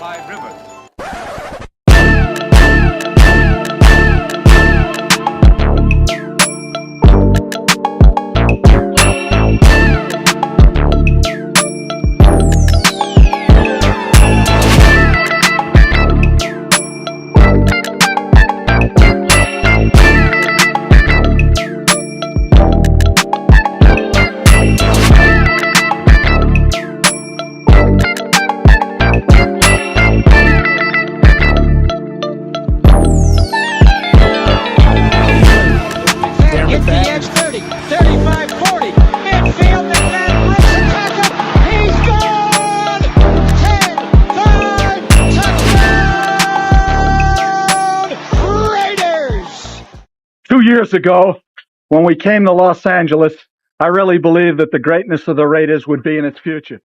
5 rivers. Years ago, when we came to Los Angeles, I really believed that the greatness of the Raiders would be in its future.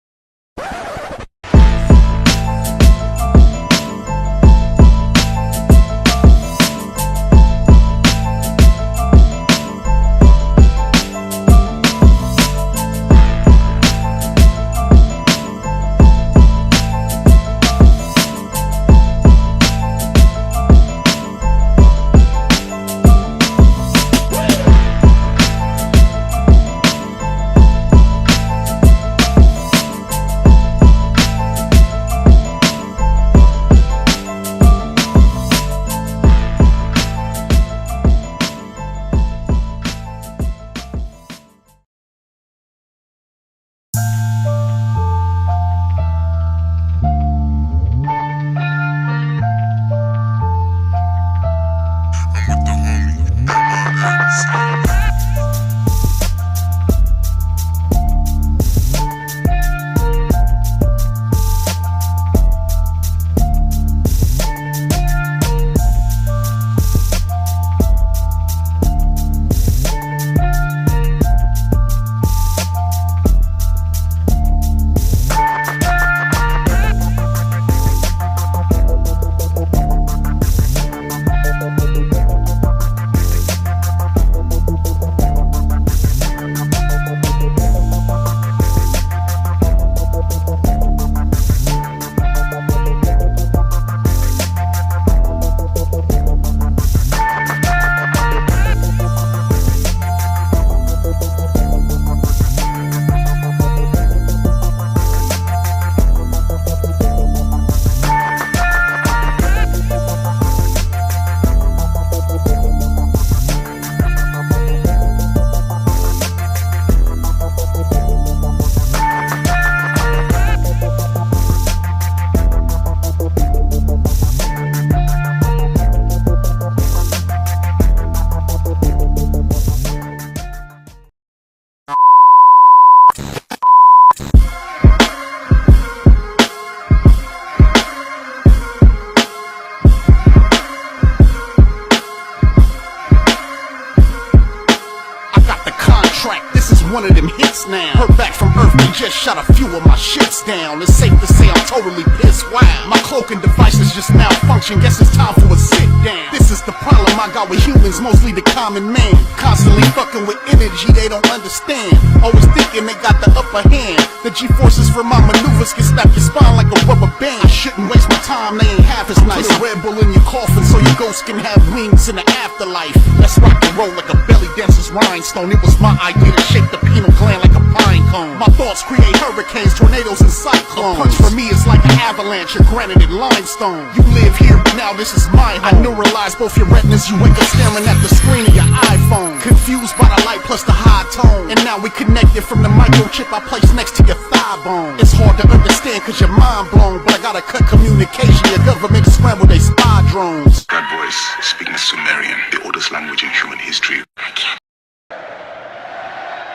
One of them hits now. Heard back from Earth, they just shot a few of my shits down. It's safe to say I'm totally pissed. Wow, my cloaking devices just malfunction. Guess it's time for a sit down. This is the problem I got with humans, mostly the common man. Constantly fucking with energy they don't understand. Always thinking they got the upper hand. The G-forces from my maneuvers can snap your spine like a rubber band. I shouldn't waste my time, they ain't half as nice. Put a Red Bull in your coffin so your ghost can have wings in the afterlife. Let's rock and roll like a belly dancer's rhinestone. It was my idea to shape the pineal gland like a pine cone. My thoughts create hurricanes, tornadoes, and cyclones. A punch for me is like an avalanche of granite and limestone. You live here, but now this is my home. I neuralize both your retinas, you wake up staring at the screen of your iPhone. Confused by the light plus the high tone. And now we connected from the microchip I placed next to your thigh bone. It's hard to understand cause you're mind blown, but I gotta cut communication. Your government scrambled they spy drones. That voice speaking Sumerian, the oldest language in human history.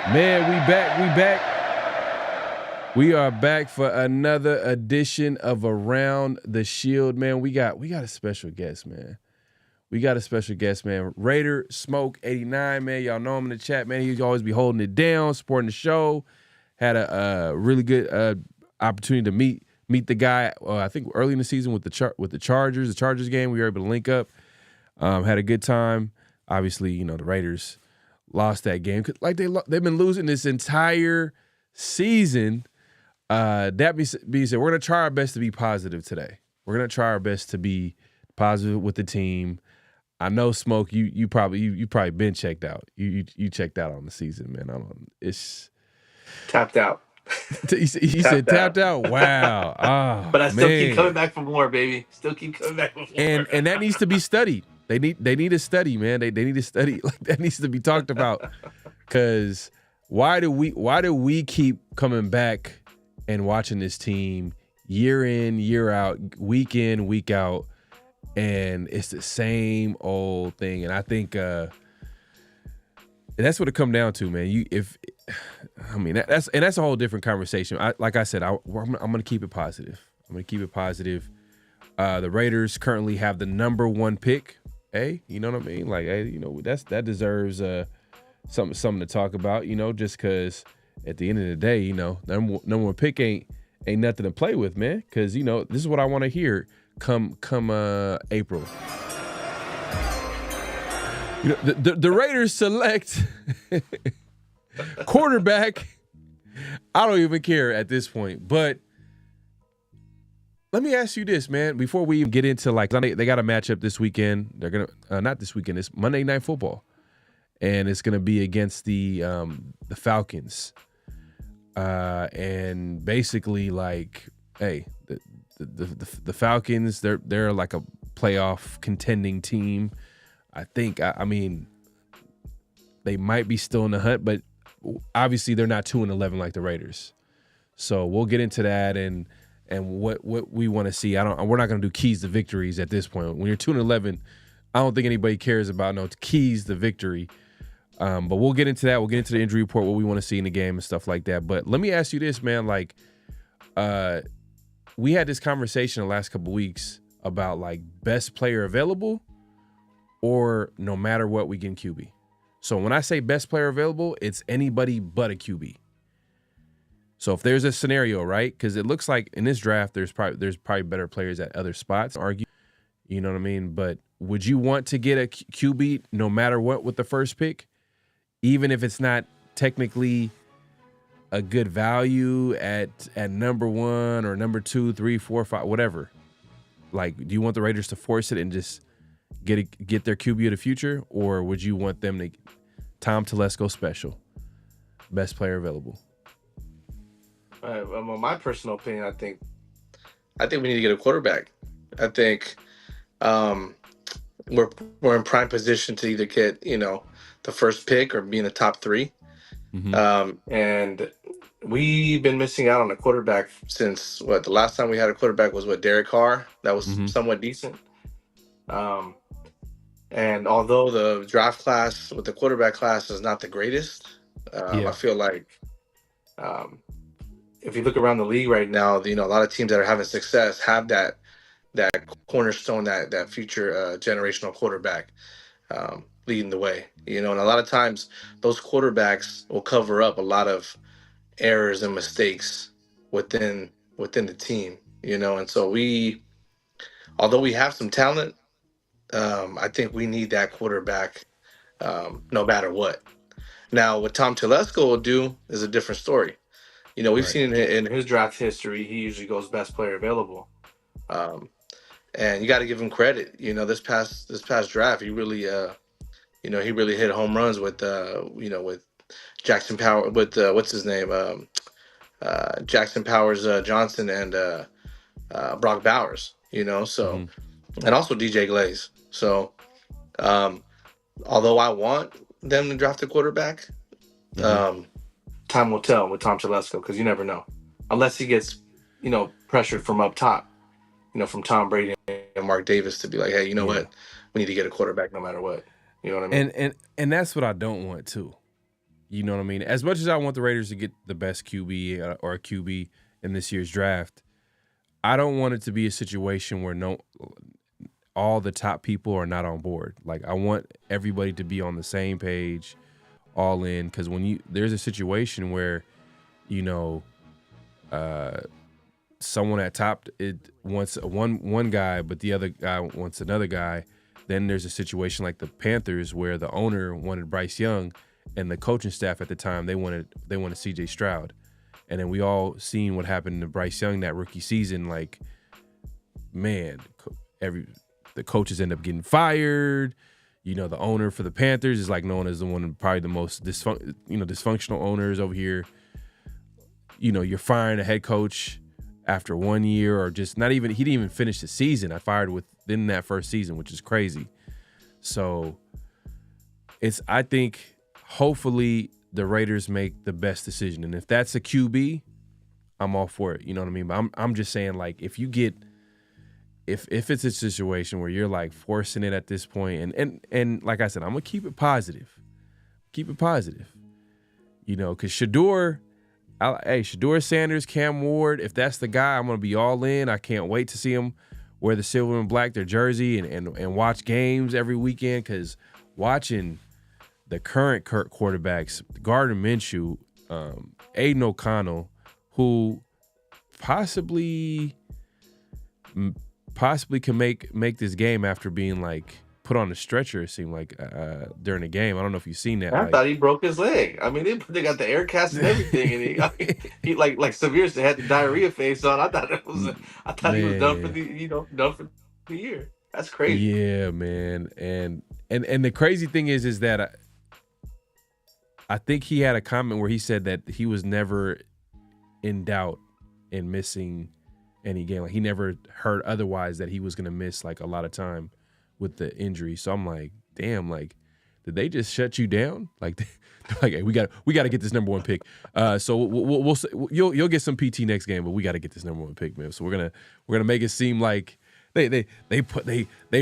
Man, we back. We are back for another edition of Around the Shield, man. We got a special guest, man. Raider Smoke 89, man. Y'all know him in the chat, man. He'd always be holding it down, supporting the show. Had a really good opportunity to meet the guy. I think early in the season with the Chargers, the Chargers game. We were able to link up. Had a good time. Obviously, you know the Raiders lost that game. Like they've been losing this entire season. That being said, we're gonna try our best to be positive today. We're gonna try our best to be positive with the team. I know, Smoke, you probably been checked out. You checked out on the season, man. It's tapped out. You said tapped out. Wow. Ah, but I still man. keep coming back for more, baby. Still keep coming back for more. And that needs to be studied. They need to study, man. They need to study. Like, that needs to be talked about. Cause why do we keep coming back and watching this team year in, year out, week in, week out, and it's the same old thing? And I think that's what it come down to, man. That's a whole different conversation. Like I said, I'm gonna keep it positive. The Raiders currently have the number 1 pick. Hey, you know what I mean? Like, hey, you know, that deserves something to talk about. You know, just because at the end of the day, you know, number 1 pick ain't nothing to play with, man. Because, you know, this is what I want to hear come April. You know, the Raiders select quarterback. I don't even care at this point. But let me ask you this, man. Before we even get into, like, they got a matchup this weekend. They're gonna not this weekend. It's Monday Night Football, and it's gonna be against the Falcons. And basically, like, hey, the Falcons, they're like a playoff contending team. I think, I mean, they might be still in the hunt, but obviously they're not 2-11 like the Raiders. So we'll get into that and what we want to see. We're not going to do keys to victories at this point. When you're 2-11, I don't think anybody cares about no keys to victory. But we'll get into that. We'll get into the injury report, what we want to see in the game and stuff like that. But let me ask you this, man. Like, we had this conversation the last couple weeks about, like, best player available or no matter what, we get QB. So when I say best player available, it's anybody but a QB. So if there's a scenario, right? Because it looks like in this draft, there's probably better players at other spots, argue. You know what I mean? But would you want to get a QB no matter what with the first pick? Even if it's not technically a good value at number 1 or number 2, 3, 4, 5, whatever. Like, do you want the Raiders to force it and just get their QB of the future, or would you want them to Tom Telesco special, best player available? Well, my personal opinion, I think we need to get a quarterback. I think we're in prime position to either get, you know, the first pick or be in the top 3. Mm-hmm. And we've been missing out on a quarterback since the last time we had a quarterback was Derek Carr. That was somewhat decent. And although the draft class with the quarterback class is not the greatest, I feel like if you look around the league right now, you know, a lot of teams that are having success have that cornerstone, that future generational quarterback leading the way. You know, and a lot of times those quarterbacks will cover up a lot of errors and mistakes within the team. You know, and so although we have some talent, I think we need that quarterback no matter what. Now, what Tom Telesco will do is a different story. You know, we've seen in his draft history, he usually goes best player available. And you got to give him credit. You know, this past draft, he really, he really hit home runs with, with Jackson Power, with what's his name, Jackson Powers Johnson and Brock Bowers. You know, so and also DJ Glaze. So, although I want them to draft a quarterback, time will tell with Tom Telesco, because you never know, unless he gets, you know, pressured from up top, you know, from Tom Brady and Mark Davis to be like, hey, you know what, we need to get a quarterback no matter what. You know what I mean? And that's what I don't want too. You know what I mean? As much as I want the Raiders to get the best QB or a QB in this year's draft, I don't want it to be a situation where all the top people are not on board. Like, I want everybody to be on the same page, all in, because there's a situation where, you know, someone at top wants one guy, but the other guy wants another guy. Then there's a situation like the Panthers where the owner wanted Bryce Young, and the coaching staff at the time they wanted C.J. Stroud, and then we all seen what happened to Bryce Young that rookie season. Like, man, the coaches end up getting fired. You know, the owner for the Panthers is like known as the one of probably the most dysfunctional owners over here. You know, you're firing a head coach after 1 year, or just not even, he didn't even finish the season. I fired within that first season, which is crazy. So I think hopefully the Raiders make the best decision. And if that's a QB, I'm all for it. You know what I mean? But I'm just saying, like, if it's a situation where you're like forcing it at this point, and like I said, I'm gonna keep it positive. Keep it positive. You know, because Shedeur Sanders, Cam Ward, if that's the guy, I'm gonna be all in. I can't wait to see him wear the silver and black, their jersey, and watch games every weekend, because watching the current quarterbacks, Gardner Minshew, Aiden O'Connell, who possibly can make this game after being like put on a stretcher, it seemed like, during the game. I don't know if you've seen that. I thought he broke his leg. I mean, they got the air cast and everything, and he like severe had the diarrhea face on. I thought he was done for the year. That's crazy. Yeah, man. And the crazy thing is that I think he had a comment where he said that he was never in doubt in missing any game. Like, he never heard otherwise that he was going to miss like a lot of time with the injury. So I'm like, damn, like, did they just shut you down? Like, hey, we got to get this number one pick. So you'll get some PT next game, but we got to get this number one pick, man. So we're gonna make it seem like they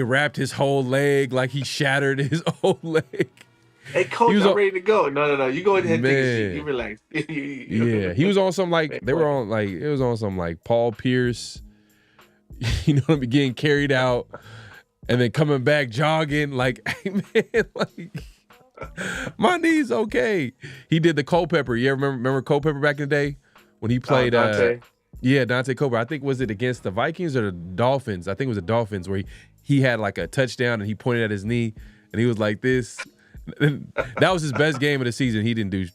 wrapped his whole leg, like he shattered his whole leg. Hey, coach, I'm ready to go. No. You go ahead and take a seat. You relax. Yeah, he was on some like they were on like it was on some like Paul Pierce, you know, getting carried out and then coming back jogging. Like, hey man, like, my knee's okay. He did the Culpepper. You ever remember Culpepper back in the day when he played? Dante. Yeah, Dante Culpepper. I think, was it against the Vikings or the Dolphins? I think it was the Dolphins, where he had like a touchdown and he pointed at his knee and he was like this. That was his best game of the season. He didn't do,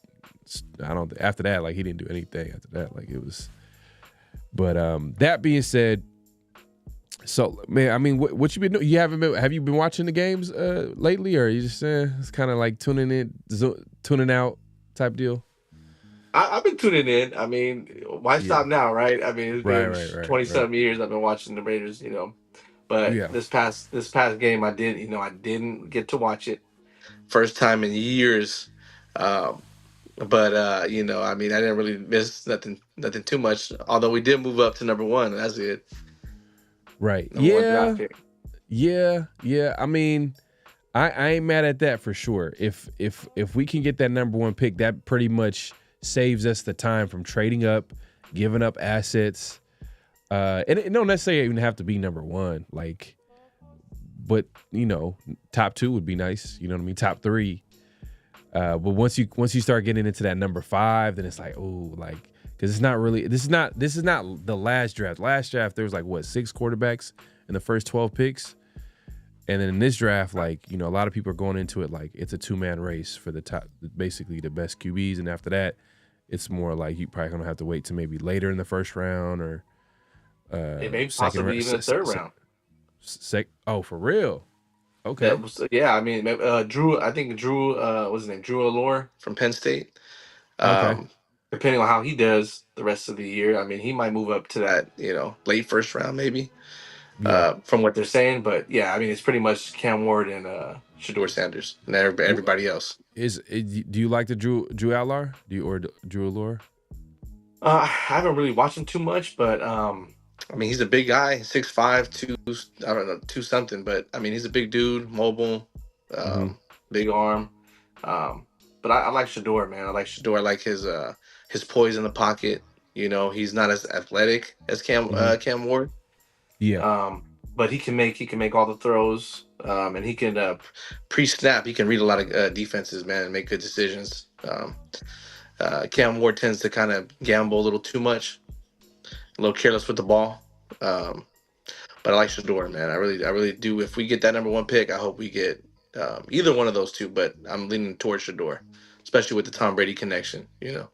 after that, like, he didn't do anything after that. Like, it was, but that being said, so, man, I mean, what you been doing? Have you been watching the games lately, or are you just it's kind of like tuning out type deal? I've been tuning in. I mean, why stop now, right? I mean, it's been 20-something years I've been watching the Raiders, you know. But this past game, I didn't get to watch it. First time in years. But you know, I mean, I didn't really miss nothing too much. Although we did move up to number one. That's it. Right. Number one draft pick. Yeah. I mean, I ain't mad at that for sure. If we can get that number one pick, that pretty much saves us the time from trading up, giving up assets. And it don't necessarily even have to be number one. Like, but, you know, top two would be nice. You know what I mean? Top three. But once you start getting into that number 5, then it's like, oh, like, because it's not really, this is not the last draft. Last draft, there was like, what, 6 quarterbacks in the first 12 picks? And then in this draft, like, you know, a lot of people are going into it like it's a 2-man race for the top, basically the best QBs. And after that, it's more like you probably going to have to wait to maybe later in the first round, or maybe possibly even the third round. Oh, for real? Okay. Yeah, I mean, Drew what's his name? Drew Allure from Penn State. Okay. Depending on how he does the rest of the year, I mean, he might move up to that, you know, late first round maybe. Yeah. From what they're saying, but yeah, I mean, it's pretty much Cam Ward and Shedeur Sanders and everybody else. Do you like the Drew Allure? Drew Allure? I haven't really watched him too much, but I mean, he's a big guy, 6'5", 2 something, but I mean, he's a big dude, mobile, big arm. But I like Shedeur, man. I like Shedeur. I like his poise in the pocket. You know, he's not as athletic as Cam Ward. Yeah. But he can make all the throws. And he can pre-snap. He can read a lot of defenses, man, and make good decisions. Cam Ward tends to kind of gamble a little too much, a little careless with the ball. But I like Shedeur, man. I really do. If we get that number one pick, I hope we get either one of those two. But I'm leaning towards Shedeur, especially with the Tom Brady connection. You know.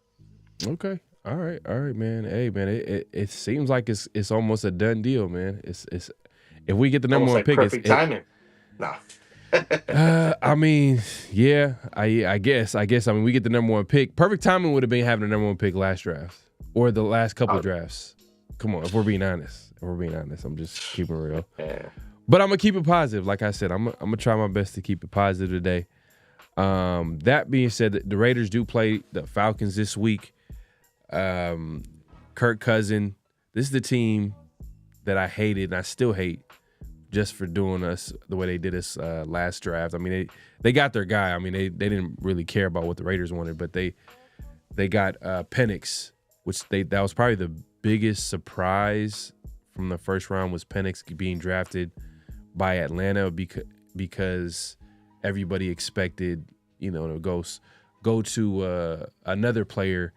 Okay. All right, man. Hey, man, it seems like it's almost a done deal, man. It's if we get the number Almost one like pick, perfect timing. Nah. I mean, yeah, I guess. I mean, we get the number one pick. Perfect timing would have been having the number one pick last draft or the last couple of drafts. Come on, if we're being honest, I'm just keeping it real. Yeah. But I'm gonna keep it positive. Like I said, I'm gonna try my best to keep it positive today. That being said, the Raiders do play the Falcons this week. Kirk Cousins, this is the team that I hated and I still hate just for doing us the way they did us last draft. I mean, they got their guy. I mean, they didn't really care about what the Raiders wanted, but they got Penix, which that was probably the biggest surprise from the first round was Penix being drafted by Atlanta because everybody expected, to go to another player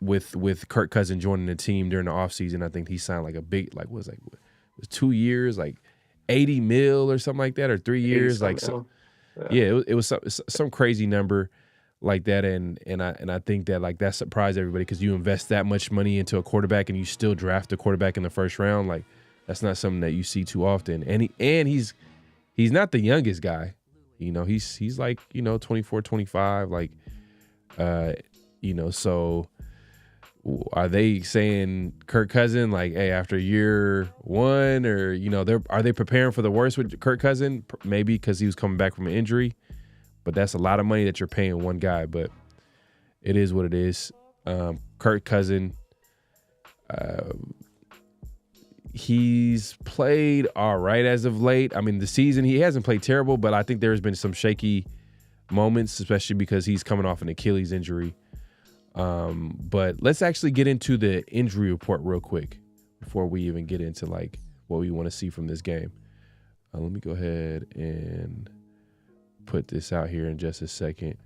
with Kirk Cousins joining the team during the offseason. I think he signed like a big, it was 2 years, like 80 mil or something like that, or 3 years. Like, it was some crazy number like that. And I think that like that surprised everybody because you invest that much money into a quarterback and you still draft a quarterback in the first round. Like, that's not something that you see too often. And he's not the youngest guy. He's like, 24, 25, like, so are they saying Kirk Cousins, like, hey, after year one, or, are they preparing for the worst with Kirk Cousins? Maybe because he was coming back from an injury, but that's a lot of money that you're paying one guy, but it is what it is. Kirk Cousins, he's played all right as of late. I mean, the season, he hasn't played terrible, but I think there's been some shaky moments, especially because he's coming off an Achilles injury. But let's actually get into the injury report real quick before we even get into like what we want to see from this game. Let me go ahead and put this out here in just a second.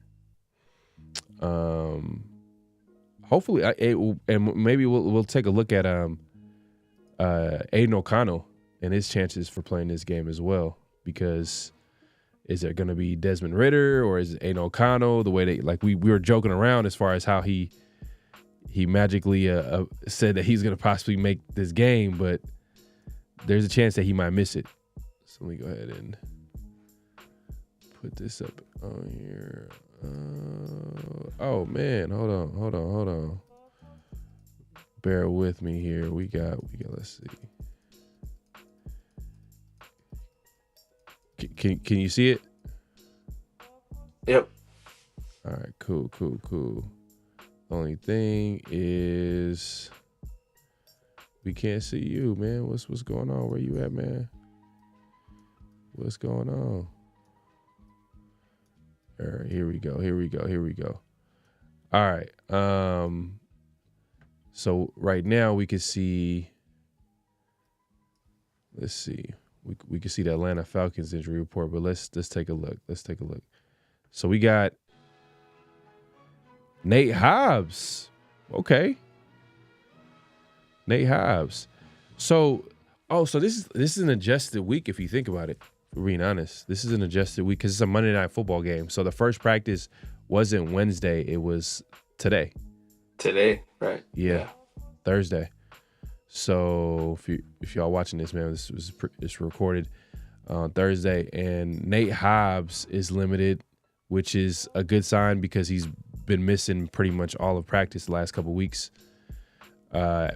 Hopefully, and maybe we'll take a look at Aiden O'Connell and his chances for playing this game as well, because is it going to be Desmond Ridder or is it Aiden O'Connell? The way they, like, we were joking around as far as how he magically said that he's going to possibly make this game, but there's a chance that he might miss it. So let me go ahead and put this up on here. Oh man, hold on. Bear with me here. We got. Let's see. Can you see it? Yep. All right. Cool. Only thing is, we can't see you, man. What's going on? Where you at, man? What's going on? All right. Here we go. All right. So right now we can see. Let's see. We can see the Atlanta Falcons injury report, but let's take a look. So we got Nate Hobbs. Okay. Nate Hobbs. So this is an adjusted week if you think about it. For being honest, this is an adjusted week because it's a Monday Night Football game. So the first practice wasn't Wednesday; it was today. Today, right? Yeah. Thursday. So if y'all watching this, man, it's recorded on Thursday, and Nate Hobbs is limited, which is a good sign because he's been missing pretty much all of practice the last couple of weeks.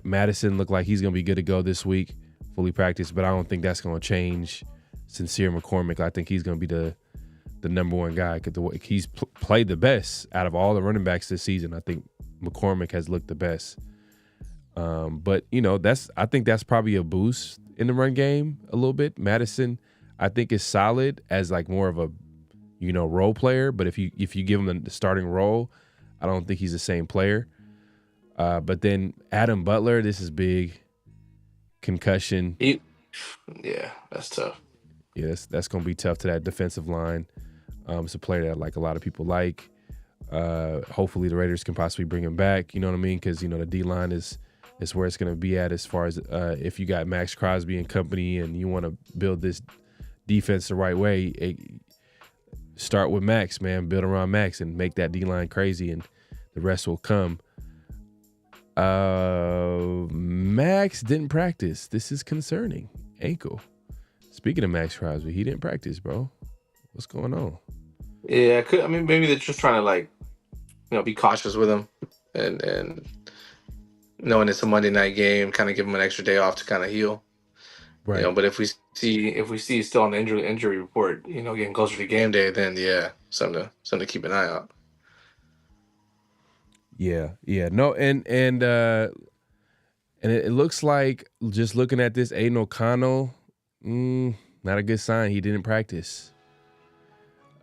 Madison looked like he's gonna be good to go this week, fully practiced, but I don't think that's gonna change. Sincere McCormick, I think he's gonna be the number one guy because he's played the best out of all the running backs this season. I think McCormick has looked the best. But I think that's probably a boost in the run game a little bit. Madison, I think, is solid as like more of a, role player. But if you give him the starting role, I don't think he's the same player. But then Adam Butler, this is big. Concussion. Yeah, that's tough. Yeah, that's gonna be tough to that defensive line. It's a player that like a lot of people like. Hopefully the Raiders can possibly bring him back. You know what I mean? Because the D line is where it's going to be at as far as if you got Max Crosby and company and you want to build this defense the right way, start with Max, man. Build around Max and make that D line crazy, and the rest will come. Max didn't practice. This is concerning. Ankle. Speaking of Max Crosby, he didn't practice, bro. What's going on? Yeah, I mean, maybe they're just trying to like, be cautious with him, and knowing it's a Monday night game, kind of give him an extra day off to kind of heal. Right. But if we see he's still on the injury report, getting closer to game day, then yeah, something to keep an eye out. Yeah. No, and it looks like, just looking at this, Aiden O'Connell, not a good sign. He didn't practice.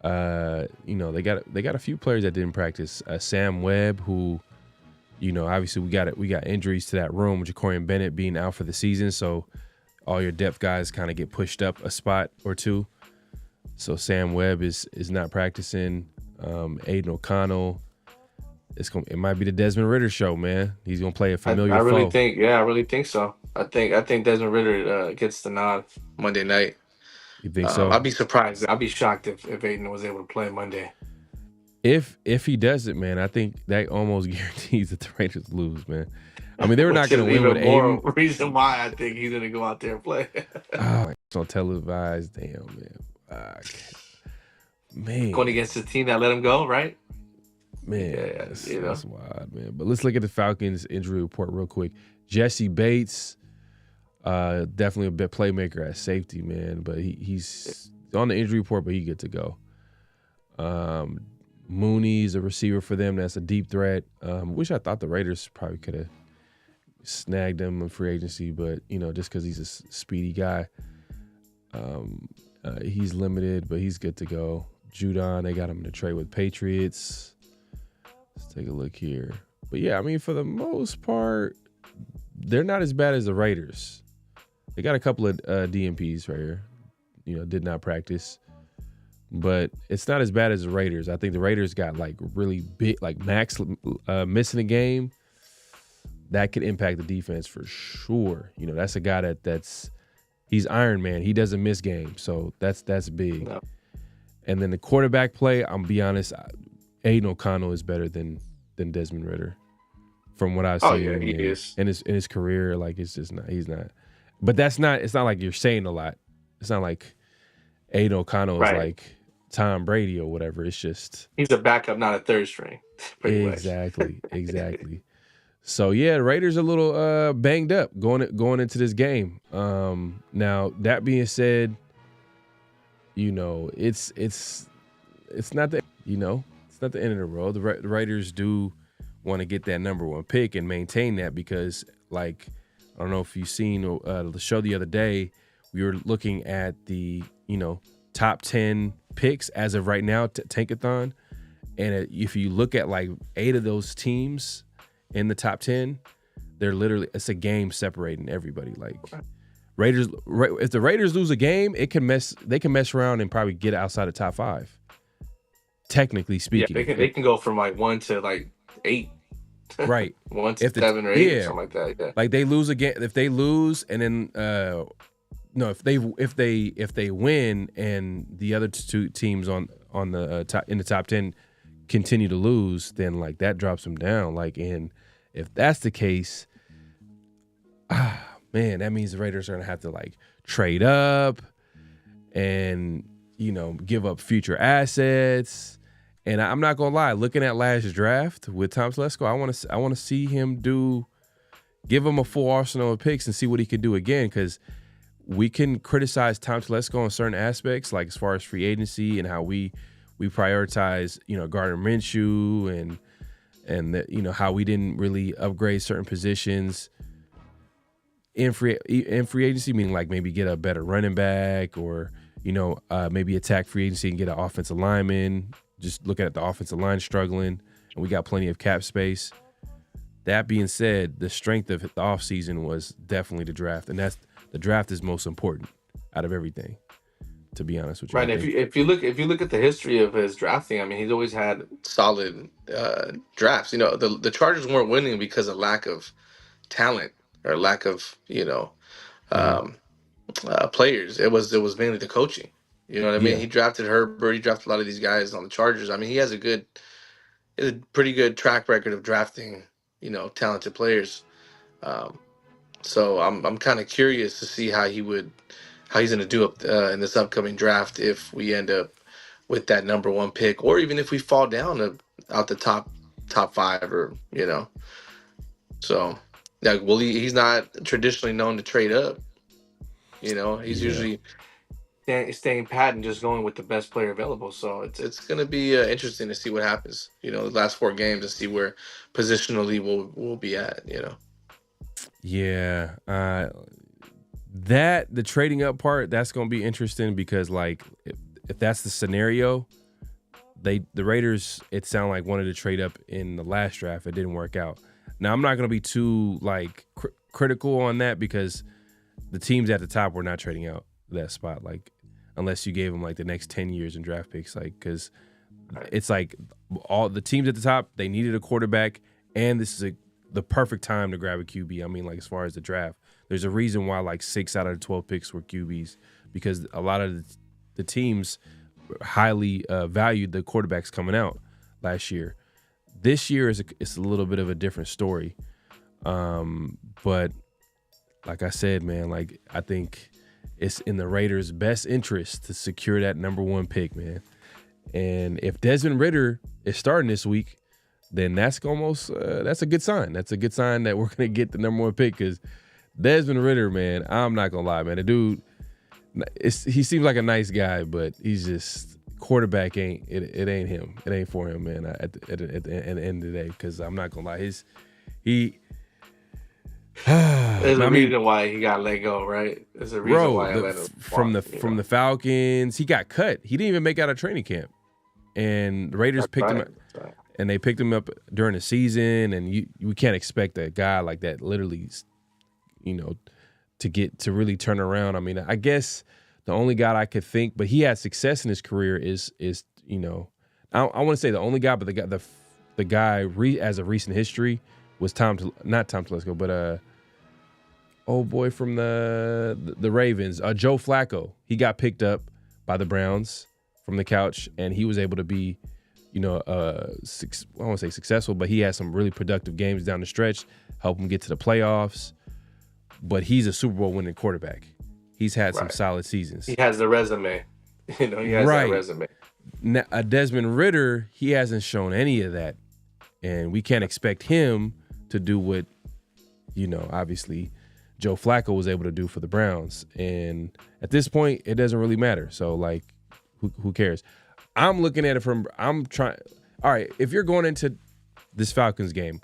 They got a few players that didn't practice. Sam Webb, who, obviously we got injuries to that room, with Jacorian Bennett being out for the season, so all your depth guys kind of get pushed up a spot or two. So Sam Webb is not practicing. Aiden O'Connell, it might be the Desmond Ritter show, man. He's gonna play a familiar I really foe. I really think so. I think Desmond Ritter gets the nod Monday night. You think so? I'd be surprised. I'd be shocked if Aiden was able to play Monday. If he does it, man, I think that almost guarantees that the Raiders lose, man. I mean, they were not going to win with more Aiden. Reason why I think he's going to go out there and play. It's on televised. Damn, man. Man. Going against the team that let him go, right? Man, that's wild, man. But let's look at the Falcons injury report real quick. Jesse Bates, definitely a bit playmaker at safety, man. But he's on the injury report, but he good to go. Mooney's a receiver for them. That's a deep threat. Wish I thought the Raiders probably could have snagged him in free agency, but just because he's a speedy guy, he's limited, but he's good to go. Judon, they got him in the trade with Patriots. Let's take a look here. But yeah, I mean, for the most part, they're not as bad as the Raiders. They got a couple of DMPs right here. Did not practice. But it's not as bad as the Raiders. I think the Raiders got like really big, like Max missing a game. That could impact the defense for sure. That's a guy he's Iron Man. He doesn't miss games, so that's big. No. And then the quarterback play, I'm be honest, Aiden O'Connell is better than Desmond Ritter, from what I've seen. Oh yeah, he is. In his career. Like, it's just not. He's not. But it's not like you're saying a lot. It's not like Aiden O'Connell is like Tom Brady or whatever. It's just he's a backup, not a third string. Exactly. So yeah, the Raiders are a little banged up going into this game. Now that being said, it's not the it's not the end of the road. The Raiders do want to get that number one pick and maintain that, because like, I don't know if you've seen the show the other day. We were looking at the top 10 picks as of right now, Tankathon, and if you look at like 8 of those teams in the top 10, they're literally, it's a game separating everybody. Like, Raiders, if the Raiders lose a game, they can mess around and probably get outside the top 5. Technically speaking, yeah, they can go from like 1 to like 8. Right. 1 to 7 or 8 or something like that. Yeah. Like, they lose again. If they lose and then if they win and the other 2 teams on the top, in the top 10 continue to lose, then like that drops them down. Like, and if that's the case, man, that means the Raiders are gonna have to like trade up and give up future assets. And I'm not gonna lie, looking at last draft with Tom Telesco, I want to see him give him a full arsenal of picks and see what he can do again, because we can criticize Tom Telesco on certain aspects, like as far as free agency and how we prioritize, Gardner Minshew and how we didn't really upgrade certain positions in free agency, meaning like maybe get a better running back or, maybe attack free agency and get an offensive lineman. Just looking at the offensive line struggling, and we got plenty of cap space. That being said, the strength of the offseason was definitely the draft, and the draft is most important out of everything, to be honest with you. Right. If you look at the history of his drafting, I mean, he's always had solid drafts. The Chargers weren't winning because of lack of talent or lack of players. It was mainly the coaching. You know what I mean? Yeah. He drafted Herbert. He drafted a lot of these guys on the Chargers. I mean, he has a pretty good track record of drafting, talented players. Um, so I'm kind of curious to see how he's going to do up in this upcoming draft if we end up with that number one pick, or even if we fall down out the top five, or So, like, he's not traditionally known to trade up. He's Yeah. usually staying pat and just going with the best player available. So it's going to be interesting to see what happens. The last 4 games, and see where positionally we'll be at. Yeah. The trading up part, that's going to be interesting because, like, if that's the scenario, the Raiders, it sounded like wanted to trade up in the last draft. It didn't work out. Now, I'm not going to be too, like, critical on that because the teams at the top were not trading out that spot, like, unless you gave them, like, the next 10 years in draft picks, like, because it's like all the teams at the top, they needed a quarterback, and this is the perfect time to grab a QB. I mean, like, as far as the draft, there's a reason why, like, 6 out of the 12 picks were QBs, because a lot of the teams highly valued the quarterbacks coming out last year. This year it's a little bit of a different story. But like I said, man, like, I think it's in the Raiders' best interest to secure that number one pick, man. And if Desmond Ridder is starting this week, then that's a good sign. That's a good sign that we're going to get the number one pick, because Desmond Ridder, man, I'm not going to lie, man. The dude, he seems like a nice guy, but he's just, quarterback ain't him. It ain't for him, man, at the end of the day, because I'm not going to lie. There's a reason why he got let go, right? There's a reason why from the Falcons, he got cut. He didn't even make out of training camp, and the Raiders picked him up, and they picked him up during the season. And we can't expect a guy like that, literally, to really turn around. I mean, I guess the only guy I could think, but he had success in his career is I want to say the only guy, but the guy as a recent history was not Tom Telesco, but old boy from the Ravens, Joe Flacco. He got picked up by the Browns from the couch, and he was able to be, I don't want to say successful, but he had some really productive games down the stretch, help him get to the playoffs. But he's a Super Bowl winning quarterback. He's had some solid seasons. He has the resume. He has that resume. Now, Desmond Ridder, he hasn't shown any of that, and we can't expect him to do what, obviously Joe Flacco was able to do for the Browns. And at this point, it doesn't really matter. So, like, who cares? I'm looking at it all right, if you're going into this Falcons game,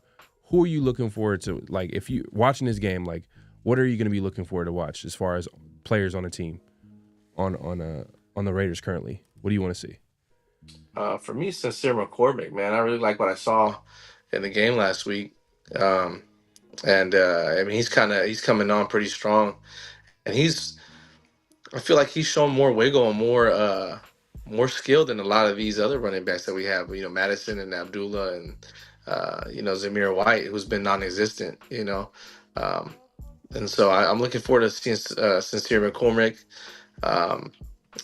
who are you looking forward to? Like, if you watching this game, like, what are you going to be looking forward to watch as far as players on the team, on the Raiders currently? What do you want to see? For me, Sincere McCormick, man, I really like what I saw in the game last week. I mean, he's coming on pretty strong, and I feel like he's shown more wiggle and more skill than a lot of these other running backs that we have. Madison and Abdullah and Zamir White, who's been non-existent. And so I'm looking forward to seeing Sincere McCormick. I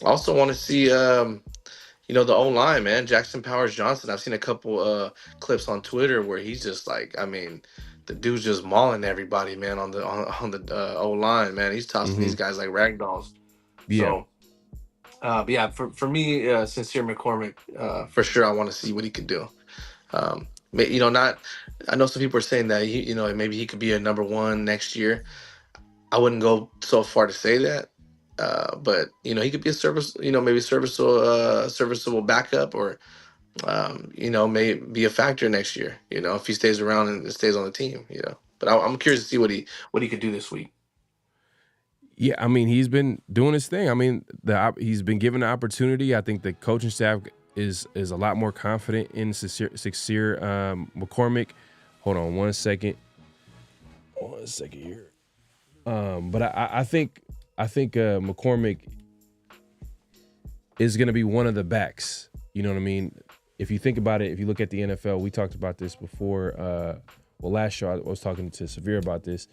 also want to see the O-line, man, Jackson Powers Johnson. I've seen a couple clips on Twitter where he's just like, I mean, the dude's just mauling everybody, man, on the O-line, man. He's tossing these guys like rag dolls. Yeah. So, but yeah, for me, Sincere McCormick, for sure, I want to see what he could do. I know some people are saying that maybe he could be a number one next year. I wouldn't go so far to say that. But he could be maybe serviceable backup, or may be a factor next year. If he stays around and stays on the team. But I'm curious to see what he could do this week. Yeah, I mean, he's been doing his thing. I mean, he's been given the opportunity. I think the coaching staff is a lot more confident in Sincere McCormick. Hold on 1 second. 1 second here. But I think McCormick is going to be one of the backs. You know what I mean? If you think about it, if you look at the NFL, we talked about this before. Last show I was talking to Severe about this,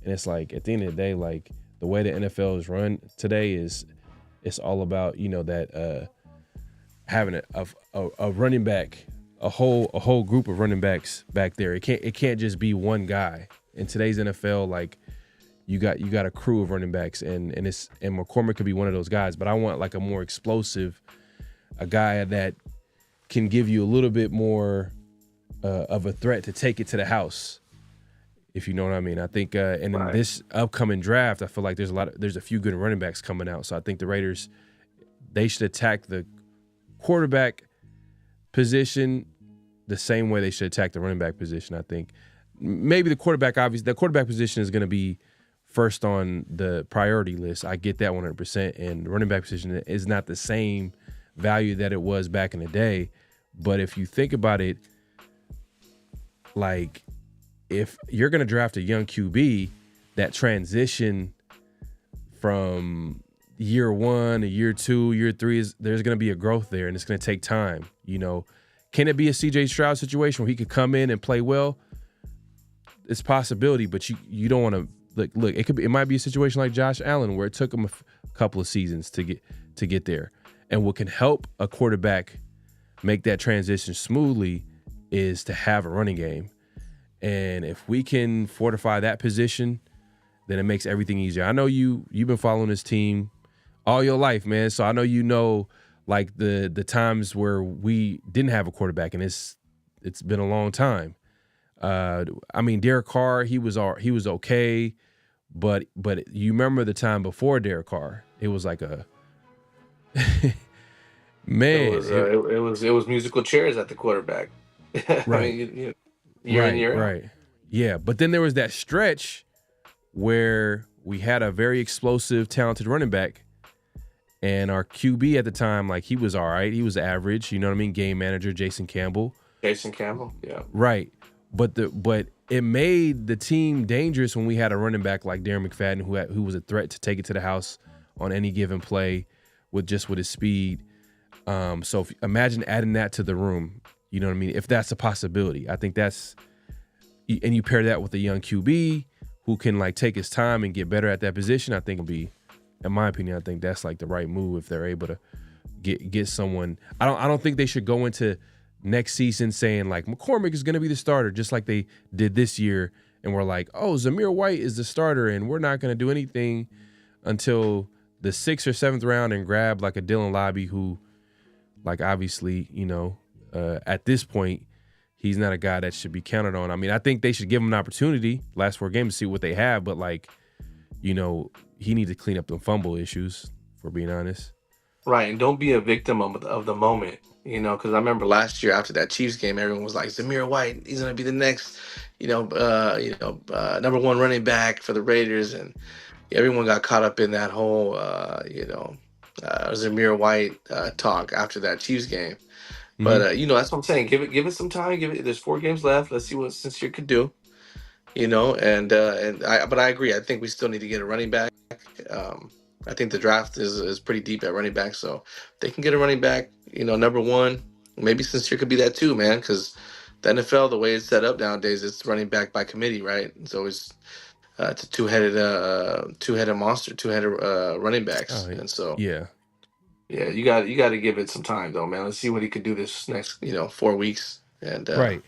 and it's like, at the end of the day, like, the way the NFL is run today it's all about, that having a running back a whole group of running backs back there. It can't just be one guy. In today's NFL, like you got a crew of running backs, and McCormick could be one of those guys. But I want like a more explosive, a guy that can give you a little bit more of a threat to take it to the house, if you know what I mean. I think, and in this upcoming draft, I feel like there's a few good running backs coming out. So I think the Raiders, they should attack the quarterback position the same way they should attack the running back position. I think maybe the quarterback position is going to be first on the priority list. I get that 100%. And the running back position is not the same value that it was back in the day. But if you think about it, like if you're going to draft a young QB, that transition from year 1 to year 2, year 3 there's going to be a growth there, and it's going to take time. You know, can it be a CJ Stroud situation where he could come in and play well? It's a possibility, but you don't want to look. It might be a situation like Josh Allen where it took him a couple of seasons to get there. And what can help a quarterback make that transition smoothly is to have a running game. And if we can fortify that position, then it makes everything easier. I know you've been following this team all your life, man. So I know like the times where we didn't have a quarterback, and it's been a long time. I mean, Derek Carr, he was okay, but you remember the time before Derek Carr? It was like a man. It was musical chairs at the quarterback. Right. I mean, year in, year out. Right. Yeah, but then there was that stretch where we had a very explosive, talented running back, and our QB at the time, like, he was all right. He was average. You know what I mean? Game manager Jason Campbell. Yeah. Right. But it made the team dangerous when we had a running back like Darren McFadden who was a threat to take it to the house on any given play with his speed. So imagine adding that to the room. You know what I mean? If that's a possibility, I think and you pair that with a young QB who can like take his time and get better at that position, I think it'll be, in my opinion, I think that's like the right move if they're able to get someone. I don't think they should go into next season saying like McCormick is going to be the starter, just like they did this year, and we're like, oh, Zamir White is the starter, and we're not going to do anything until the 6th or 7th round and grab like a Dylan Lobby who, like, obviously, you know, at this point, he's not a guy that should be counted on. I mean, I think they should give him an opportunity last 4 games to see what they have, but like, you know, he needs to clean up the fumble issues, for being honest. Right, and don't be a victim of the moment, you know, because I remember last year after that Chiefs game, everyone was like, Zamir White, he's going to be the next, number 1 running back for the Raiders, and everyone got caught up in that whole, Zamir White talk after that Chiefs game. But that's what I'm saying. Give it some time. There's 4 games left. Let's see what Sincere could do. But I agree. I think we still need to get a running back. I think the draft is pretty deep at running back, so if they can get a running back, number 1, maybe Sincere could be that too, man. Because the NFL, the way it's set up nowadays, it's running back by committee, right? It's always it's a two-headed monster, two-headed running backs, and so yeah, you got to give it some time though, man. Let's see what he could do this next 4 weeks, and right.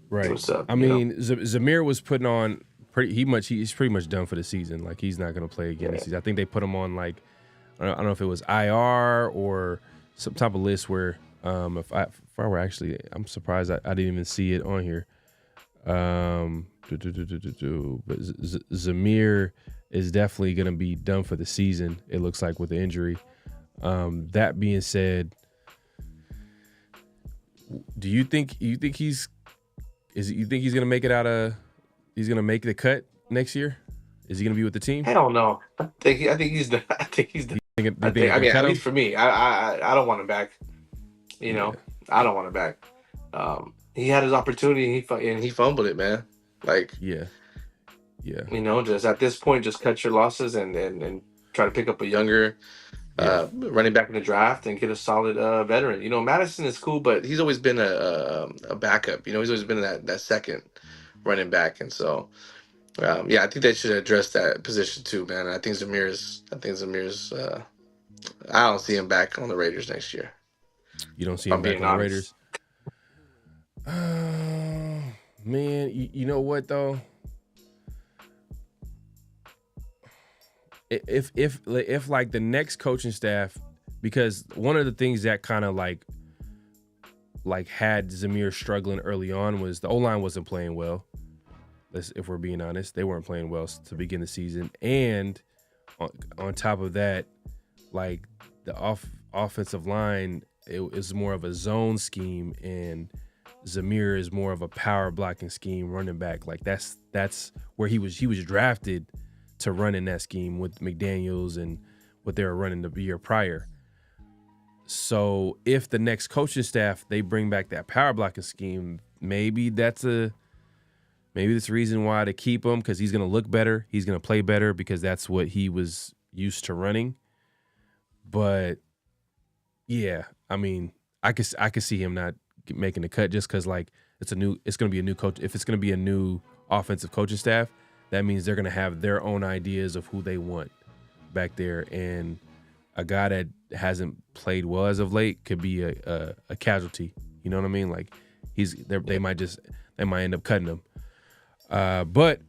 What's up? I mean, Zamir was putting on he's pretty much done for the season. Like, he's not going to play again this season. I think they put him on like, I don't know if it was IR or some type of list where if I were actually, I'm surprised I didn't even see it on here. But Zamir is definitely going to be done for the season, it looks like, with the injury. That being said, do you think he's gonna make it he's gonna make the cut next year? Is he gonna be with the team? Hell no. I think he's done. I think he's done. At least for me, I don't want him back. I don't want him back. He had his opportunity and he fumbled it, man. Like, yeah. Just at this point, just cut your losses and try to pick up a younger running back in the draft and get a solid veteran. Madison is cool, but he's always been a backup. He's always been that second running back, and so I think they should address that position too, man. I think Zamir's. I don't see him back on the Raiders next year. You don't see him back on the Raiders? Man, you know what though? If like the next coaching staff, because one of the things that kind of like had Zamir struggling early on was the O-line wasn't playing well. If we're being honest, they weren't playing well to begin the season, and on top of that, like the offensive line, it was more of a zone scheme, and Zamir is more of a power blocking scheme, running back. Like that's where he was drafted to run in that scheme with McDaniels and what they were running the year prior. So if the next coaching staff, they bring back that power blocking scheme, maybe that's the reason why to keep him, because he's going to look better. He's going to play better because that's what he was used to running. But yeah, I mean, I could see him not making the cut just because like it's going to be a new coach. If it's going to be a new offensive coaching staff, that means they're going to have their own ideas of who they want back there. And a guy that hasn't played well as of late could be a casualty. You know what I mean? Like they might end up cutting him. But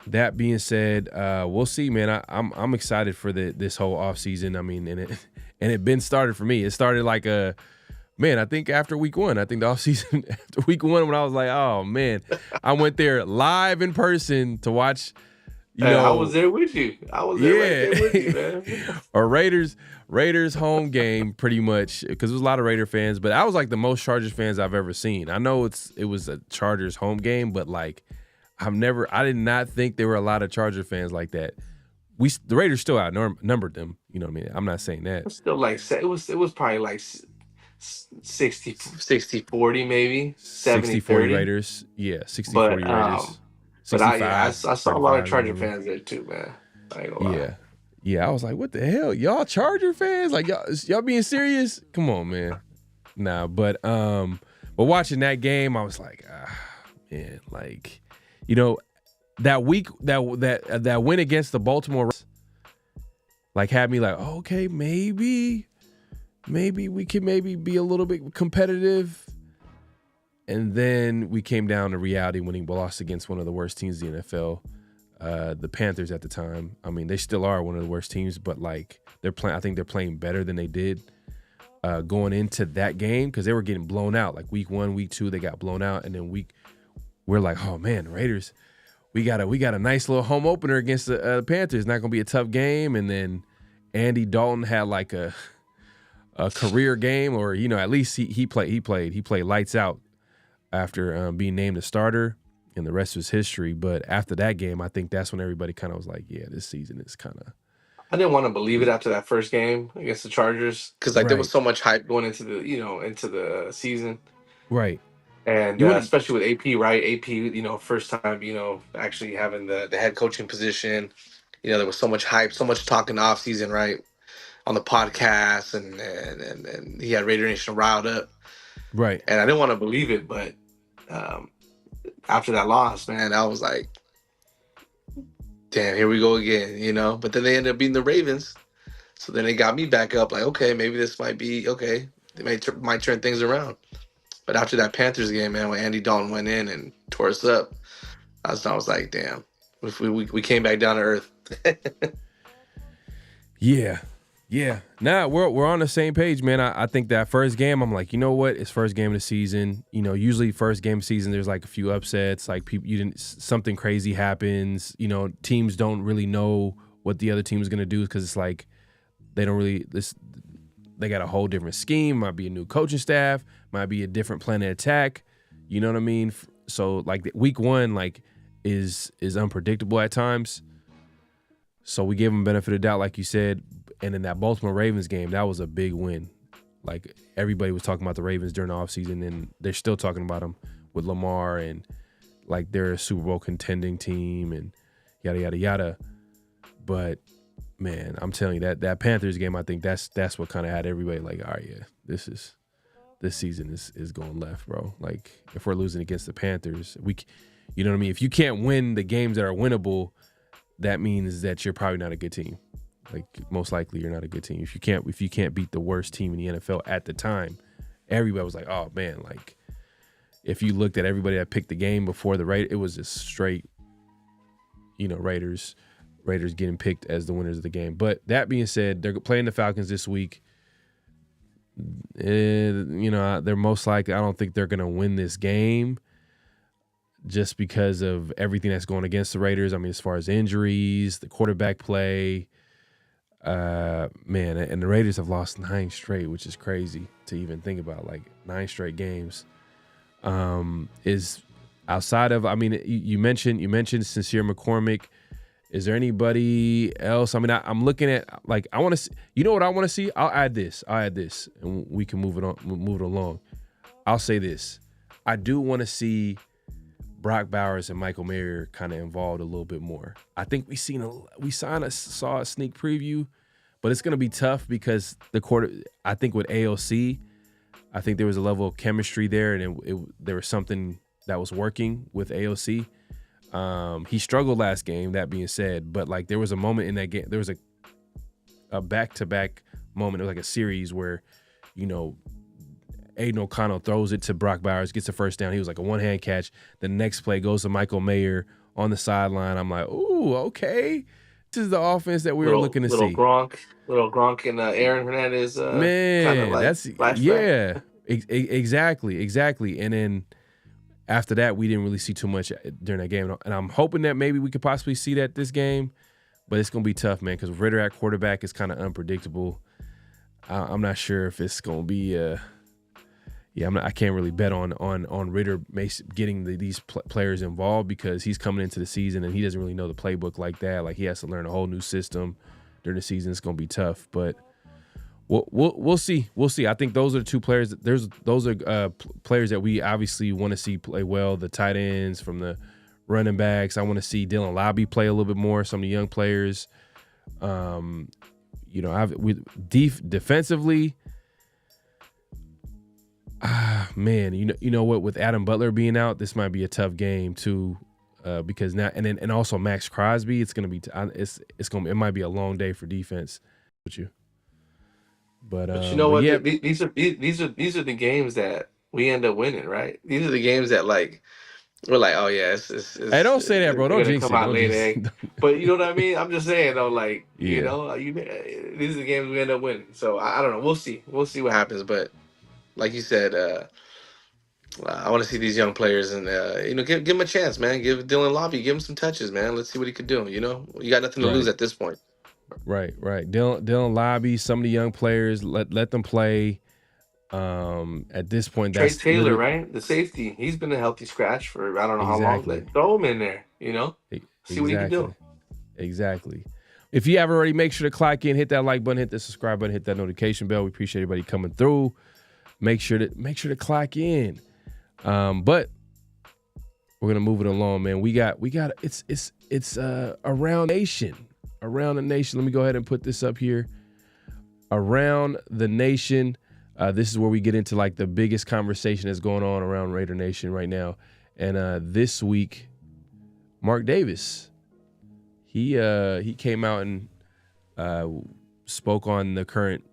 that being said, we'll see, man. I'm excited for this whole offseason. I mean, and it been started for me. It started like I think after week one. I think the offseason after week one, when I was like, oh man, I went there live in person to watch. I was there with you. I was there right there with you, man. A Raiders home game, pretty much, because there was a lot of Raider fans, but I was like the most Chargers fans I've ever seen. I know it was a Chargers home game, but like I did not think there were a lot of Charger fans like that. The Raiders still outnumbered them. You know what I mean? I'm not saying that. It's still like it was probably like 60-40 maybe 70-30 Raiders. Yeah, 60-40 Raiders. But I saw a lot of Charger fans there too, man. I ain't gonna lie. Yeah. I was like, what the hell, y'all Charger fans? Like y'all being serious? Come on, man. Nah, but watching that game, I was like, man, like, you know, that week that win against the Baltimore, like had me like, oh, okay, maybe we can be a little bit competitive. And then we came down to reality when he lost against one of the worst teams in the NFL, the Panthers at the time. I mean, they still are one of the worst teams, but like I think they're playing better than they did going into that game, because they were getting blown out. Like week 1, week 2, they got blown out, and then we're like, oh man, Raiders, we got a nice little home opener against the Panthers. Not gonna be a tough game. And then Andy Dalton had like a career game, or at least he played lights out after being named a starter, and the rest was history. But after that game, I think that's when everybody kind of was like, yeah, this season is kind of. I didn't want to believe it after that first game against the Chargers, because like there was so much hype going into the season, right? And especially with AP, right? AP, first time, actually having the head coaching position. There was so much hype, so much talk in the offseason, right? On the podcast, and he had Raider Nation riled up. Right. And I didn't want to believe it, but after that loss, man, I was like, damn, here we go again, But then they ended up beating the Ravens. So then it got me back up, like, okay, maybe this might be, okay. They might turn things around. But after that Panthers game, man, when Andy Dalton went in and tore us up, I was like, damn, if we came back down to earth. Yeah. Nah, we're on the same page, man. I think that first game, I'm like, you know what? It's first game of the season. Usually first game of the season, there's like a few upsets, like something crazy happens. Teams don't really know what the other team is gonna do, because it's like they don't really they got a whole different scheme. Might be a new coaching staff, might be a different plan of attack. You know what I mean? So like week 1, like is unpredictable at times. So we gave them benefit of doubt, like you said. And in that Baltimore Ravens game, that was a big win. Like everybody was talking about the Ravens during the offseason, and they're still talking about them with Lamar, and like they're a Super Bowl contending team and yada yada yada. But man, I'm telling you that Panthers game, I think that's what kind of had everybody like, all right, yeah, this season is going left, bro. Like if we're losing against the Panthers, you know what I mean? If you can't win the games that are winnable, that means that you're probably not a good team. Like most likely you're not a good team. If you can't beat the worst team in the NFL at the time, everybody was like, oh man, like if you looked at everybody that picked the game before the Raiders, it was just straight, Raiders getting picked as the winners of the game. But that being said, they're playing the Falcons this week. They're most likely, I don't think they're going to win this game just because of everything that's going against the Raiders. I mean, as far as injuries, the quarterback play, and the Raiders have lost 9 straight, which is crazy to even think about, like 9 straight games. Is outside of, I mean, you mentioned Sincere McCormick. Is there anybody else? I mean, I'm looking at, like, I want to see, what I want to see? I'll add this, and we can move it along. I'll say this. I do want to see Brock Bowers and Michael Mayer kind of involved a little bit more. I think we saw a sneak preview, but it's going to be tough because I think with AOC, I think there was a level of chemistry there, and there was something that was working with AOC. He struggled last game, that being said, but like there was a moment in that game, there was a back-to-back moment, it was like a series where, Aiden O'Connell throws it to Brock Bowers, gets a first down. He was like a one-hand catch. The next play goes to Michael Mayer on the sideline. I'm like, ooh, okay. This is the offense that we were looking to see. Little Gronk and Aaron Hernandez. Man, like that's flashback. Exactly. And then after that, we didn't really see too much during that game. And I'm hoping that maybe we could possibly see that this game, but it's going to be tough, man, because Ritter at quarterback is kind of unpredictable. I'm not sure if it's going to be I can't really bet on Ritter getting these players involved because he's coming into the season and he doesn't really know the playbook like that. Like he has to learn a whole new system during the season. It's going to be tough, but we'll see. We'll see. I think those are the 2 players. Those are players that we obviously want to see play well. The tight ends from the running backs. I want to see Dylan Lobby play a little bit more. Some of the young players. Defensively. Man, you know what? With Adam Butler being out, this might be a tough game too, because now and also Max Crosby. It's gonna be it might be a long day for defense with you. But you know what? Yeah. These are the games that we end up winning, right? These are the games that like we're like, oh yeah, it's Hey, don't say that, bro. Don't jinx it. Don't jinx it. But you know what I mean? I'm just saying though, like Yeah. these are the games we end up winning. So I don't know. We'll see what happens. But like you said, I want to see these young players and give them a chance, man. Give Dylan Lobby, give him some touches, man. Let's see what he could do. You got nothing to lose at this point. Right. Dylan Lobby, some of the young players, let them play. At this point, Trey Taylor, right? The safety, he's been a healthy scratch for I don't know how long. But throw him in there, see what he can do. Exactly. If you haven't already, make sure to clock in, hit that like button, hit the subscribe button, hit that notification bell. We appreciate everybody coming through. Make sure to clock in. But we're gonna move it along, man. We got it's Around Nation. Around the Nation. Let me go ahead and put this up here. Around the Nation. This is where we get into like the biggest conversation that's going on around Raider Nation right now. And this week, Mark Davis, he came out and spoke on the current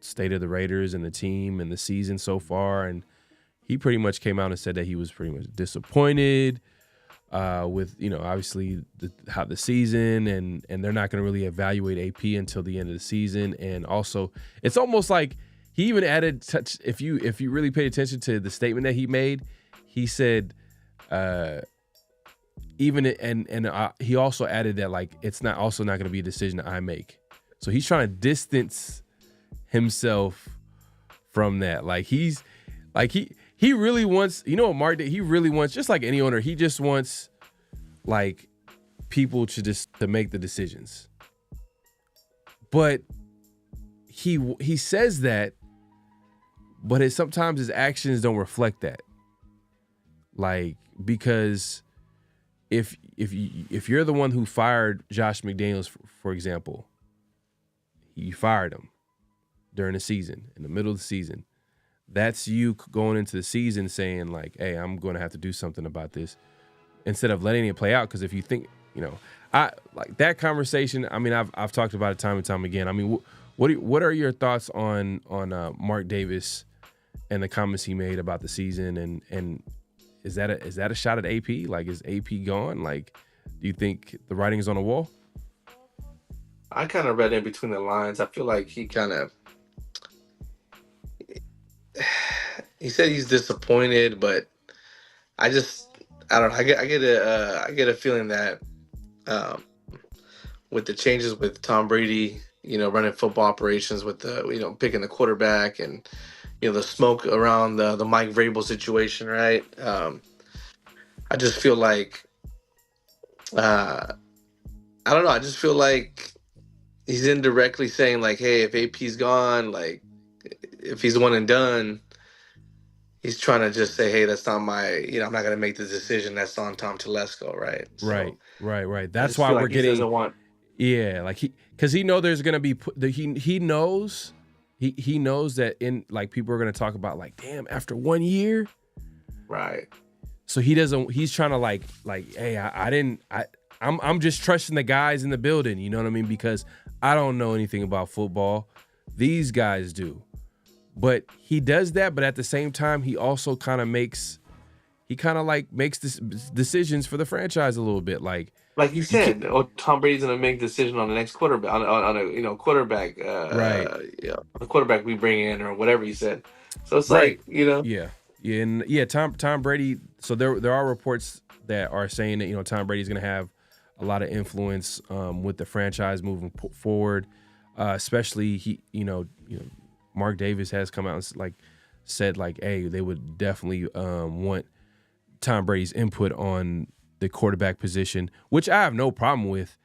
state of the Raiders and the team and the season so far, and he pretty much came out and said that he was pretty much disappointed with obviously how the season and they're not going to really evaluate AP until the end of the season. And also, it's almost like he even added touch. If you really paid attention to the statement that he made, he said he also added that like it's not going to be a decision that I make. So he's trying to distance himself from that. Like he really wants, what Mark did? He really wants, just like any owner, he just wants like people to make the decisions. But he says that, but sometimes his actions don't reflect that. Like, because if you're the one who fired Josh McDaniels, for example, you fired him during the season, in the middle of the season. That's you going into the season saying like, hey, I'm going to have to do something about this, instead of letting it play out. Because if you think, I like that conversation. I mean, I've talked about it time and time again. I mean, what are your thoughts on Mark Davis and the comments he made about the season and is that a shot at AP? Like, is AP gone? Like, do you think the writing is on the wall? I kind of read in between the lines. I feel like he said he's disappointed, but I just I don't know. I get a feeling that um, with the changes with Tom Brady, running football operations with the picking the quarterback and the smoke around the Mike Vrabel situation, right? I just feel like uh, I don't know. I just feel like he's indirectly saying like, hey, if AP's gone, like if he's one and done, he's trying to just say, hey, that's not my, I'm not gonna make the decision. That's on Tom Telesco, right? So Right. I That's just why feel we're like he getting doesn't want. yeah, like because he know there's gonna be he knows he knows that in like people are gonna talk about like damn after 1 year, Right. so he's trying to like hey I'm just trusting the guys in the building, you know what I mean, because I don't know anything about football, these guys do, but he does that, but at the same time he also kind of makes this decisions for the franchise a little bit, Like you you can't said, Tom Brady's gonna make a decision on the next quarterback on a quarterback, right. the quarterback we bring in or whatever you said. So it's Right. like Yeah, and yeah, Tom Brady. So there are reports that are saying that Tom Brady's going to have a lot of influence with the franchise moving forward. Especially Mark Davis has come out and said hey, they would definitely want Tom Brady's input on the quarterback position, which I have no problem with.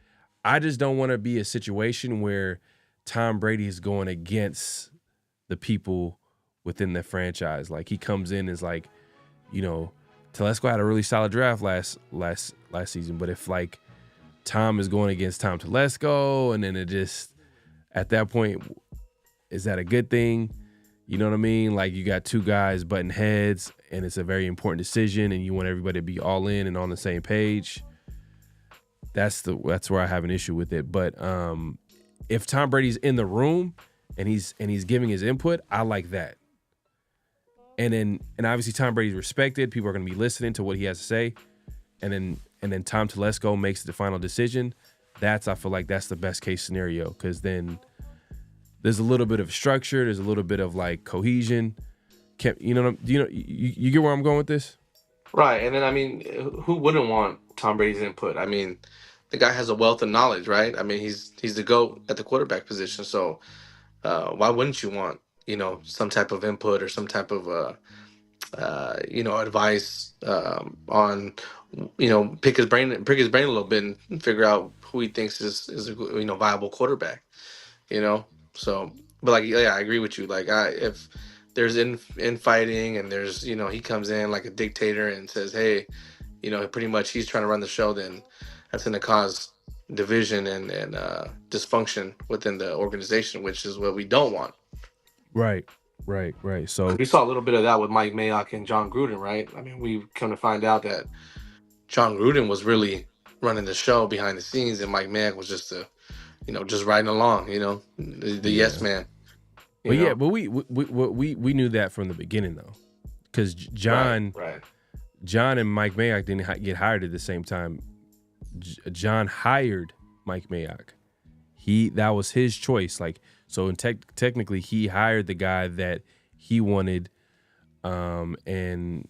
I just don't want to be a situation where Tom Brady is going against the people within the franchise. Like he comes in as Telesco had a really solid draft last season, but if like Tom is going against Tom Telesco, and then it just at that point, is that a good thing? You know what I mean? Like you got two guys butting heads, and it's a very important decision, and you want everybody to be all in and on the same page. That's where I have an issue with it. But if Tom Brady's in the room and he's giving his input, I like that. And obviously Tom Brady's respected. People are going to be listening to what he has to say. And then Tom Telesco makes the final decision. I feel like that's the best case scenario, because then there's a little bit of structure. There's a little bit of like cohesion. You get where I'm going with this? right. And then I mean, who wouldn't want Tom Brady's input? I mean, the guy has a wealth of knowledge, right? I mean, he's the GOAT at the quarterback position. So why wouldn't you want some type of input or some type of advice on pick his brain a little bit and figure out who he thinks is a viable quarterback. So but like yeah, I agree with you. Like if there's infighting and there's he comes in like a dictator and says, hey, pretty much he's trying to run the show, then that's going to cause division and dysfunction within the organization, which is what we don't want. Right. So We saw a little bit of that with Mike Mayock and John Gruden, right? I mean, we've come to find out that John Gruden was really running the show behind the scenes, and Mike Mayock was just just riding along, the yes man. But we knew that from the beginning though, because John and Mike Mayock didn't get hired at the same time. John hired Mike Mayock. That was his choice. Technically, he hired the guy that he wanted. And in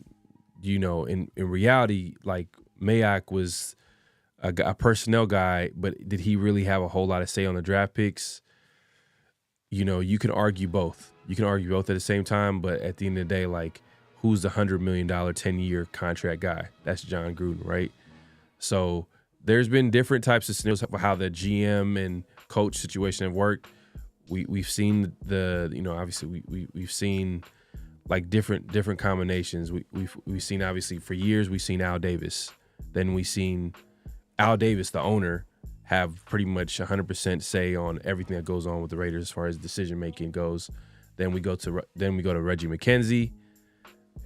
reality, like Mayock was a personnel guy, but did he really have a whole lot of say on the draft picks? You can argue both. You can argue both at the same time, but at the end of the day, like, who's the $100 million 10-year contract guy? That's John Gruden, right? So there's been different types of scenarios for how the GM and coach situation have worked. We've seen obviously we've seen like different combinations. We've seen, obviously, for years we've seen Al Davis. Then we've seen Al Davis, the owner, have pretty much 100% say on everything that goes on with the Raiders as far as decision making goes. Then we go to Reggie McKenzie,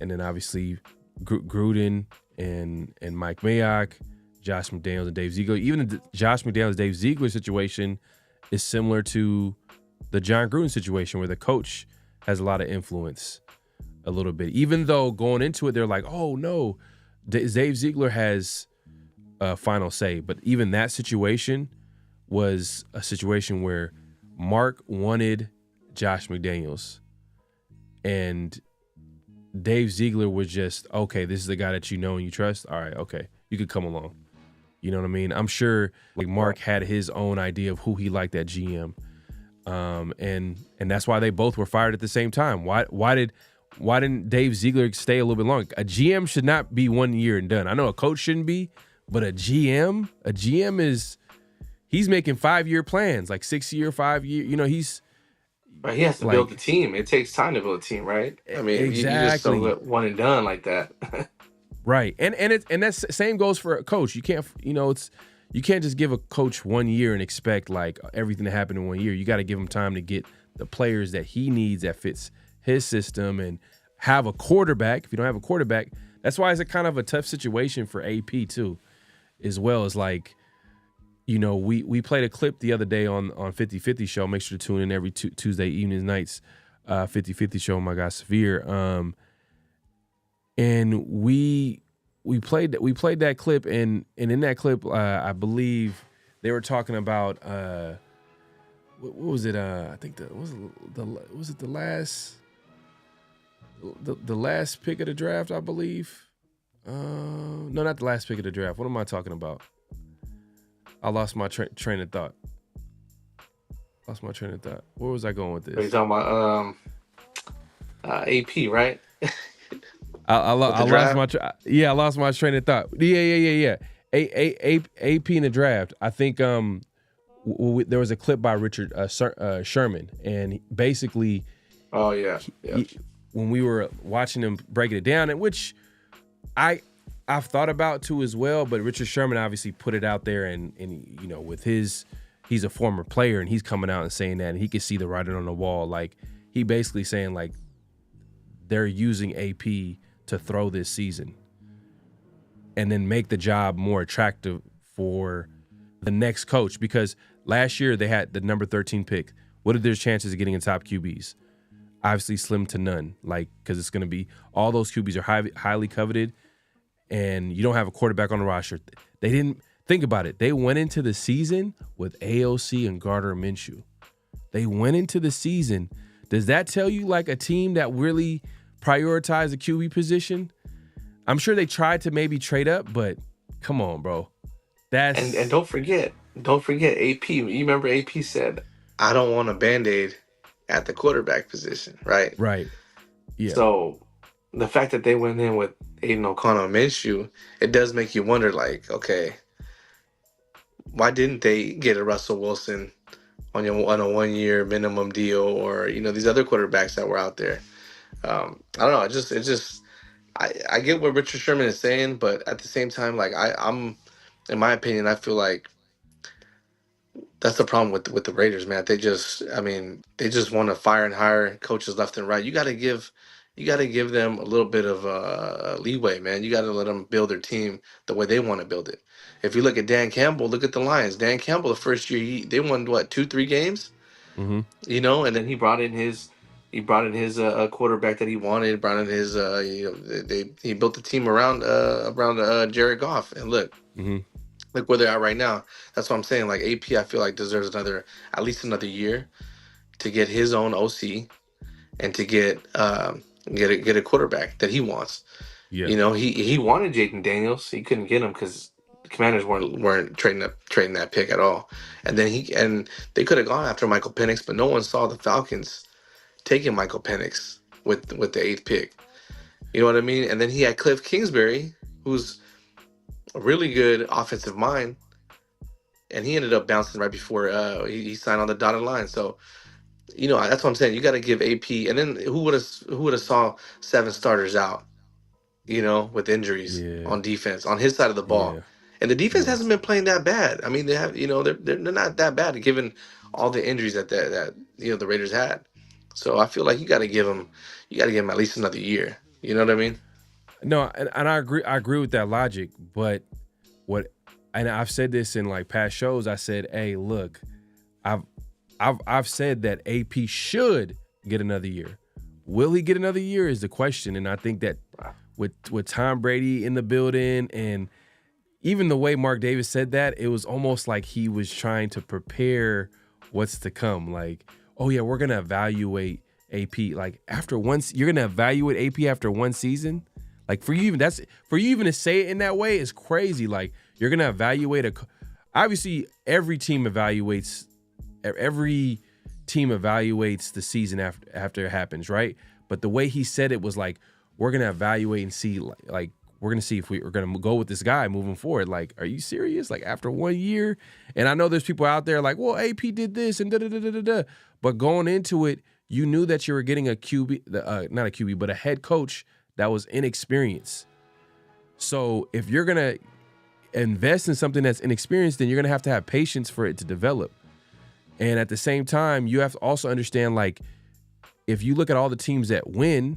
and then obviously Gruden and Mike Mayock, Josh McDaniels and Dave Ziegler. Even the Josh McDaniels Dave Ziegler situation is similar to the John Gruden situation, where the coach has a lot of influence. a little bit. Even though going into it, they're like, oh no, Dave Ziegler has a final say. But even that situation was a situation where Mark wanted Josh McDaniels, and Dave Ziegler was just, okay, this is the guy that you know and you trust. All right, okay, you could come along. You know what I mean? I'm sure like Mark had his own idea of who he liked at GM. And that's why they both were fired at the same time. Why didn't Dave Ziegler stay a little bit longer? A GM should not be 1 year and done. I know a coach shouldn't be, but a GM he's making 5-year plans, like 6-year, 5-year. You know, he's Right, he has to like, build the team. It takes time to build a team, right? I mean, you just don't exactly. let one and done like that. Right. And that's same goes for a coach. You can't, you can't just give a coach 1 year and expect like everything to happen in 1 year. You got to give him time to get the players that he needs that fits his system and have a quarterback. If you don't have a quarterback, that's why it's a kind of a tough situation for AP too, as well as like, we played a clip the other day on 50/50 show. Make sure to tune in every Tuesday evenings, nights, 50/50 show. My guy Severe. And we played that clip, and in that clip, I believe they were talking about what was it? I think was it the last pick of the draft? I believe. No, not the last pick of the draft. What am I talking about? I lost my train of thought. Where was I going with this? You're talking about AP, right? I lost my train of thought. Yeah. AP in the draft. I think there was a clip by Richard Sherman, and basically, oh yeah. When we were watching him breaking it down, and which I've thought about too as well, but Richard Sherman obviously put it out there, and with he's a former player, and he's coming out and saying that, and he can see the writing on the wall. Like, he basically saying like they're using AP to throw this season and then make the job more attractive for the next coach, because last year they had the number 13 pick. What are their chances of getting in top QBs? Obviously slim to none, like, because it's going to be all those QBs are highly coveted, and you don't have a quarterback on the roster. They didn't think about it. They went into the season with AOC and Gardner Minshew. They went into the season. Does that tell you like a team that really prioritized the QB position? I'm sure they tried to maybe trade up, but come on, bro. That's and don't forget AP. You remember AP said, "I don't want a Band-Aid at the quarterback position," right? Right. Yeah. So the fact that they went in with Aiden O'Connell and Minshew, it does make you wonder, like, okay, why didn't they get a Russell Wilson on a 1 year minimum deal, or these other quarterbacks that were out there? I don't know. I get what Richard Sherman is saying, but at the same time, like I'm, in my opinion, I feel like that's the problem with the Raiders, man. They just want to fire and hire coaches left and right. You got to give them a little bit of leeway, man. You got to let them build their team the way they want to build it. If you look at Dan Campbell, look at the Lions. Dan Campbell, the first year they won what, 2-3 games, mm-hmm. And then he brought in his quarterback that he wanted. Brought in his he built the team around Jared Goff, and look. Mm-hmm. Look where they're at right now. That's what I'm saying. Like, AP, I feel like deserves at least another year to get his own OC and to get a quarterback that he wants. Yeah. He wanted Jaden Daniels. He couldn't get him because the Commanders weren't trading that pick at all. And then they could have gone after Michael Penix, but no one saw the Falcons taking Michael Penix with the 8th pick. You know what I mean? And then he had Cliff Kingsbury, who's a really good offensive mind, and he ended up bouncing right before he signed on the dotted line. So, that's what I'm saying. You got to give AP, and then who would have saw 7 starters out, with injuries on defense on his side of the ball, and the defense hasn't been playing that bad. I mean, they have, they're not that bad given all the injuries that the Raiders had. So I feel like you got to give them at least another year. You know what I mean? No, and I agree with that logic, but and I've said this in like past shows. I said, hey, look, I've said that AP should get another year. Will he get another year is the question. And I think that with Tom Brady in the building and even the way Mark Davis said that, it was almost like he was trying to prepare what's to come. Like, oh yeah, we're gonna evaluate AP. Like after once, you're gonna evaluate AP after one season. Like for you even to say it in that way is crazy. Like you're gonna evaluate obviously every team evaluates the season after it happens, right? But the way he said it was like, we're gonna evaluate and see, like we're gonna see if we're gonna go with this guy moving forward. Like, are you serious? Like after 1 year? And I know there's people out there like, well, AP did this and da da da da da. But going into it, you knew that you were getting a QB, not a QB, but a head coach that was inexperienced. So if you're gonna invest in something that's inexperienced, then you're gonna have to have patience for it to develop. And at the same time, you have to also understand, like, if you look at all the teams that win,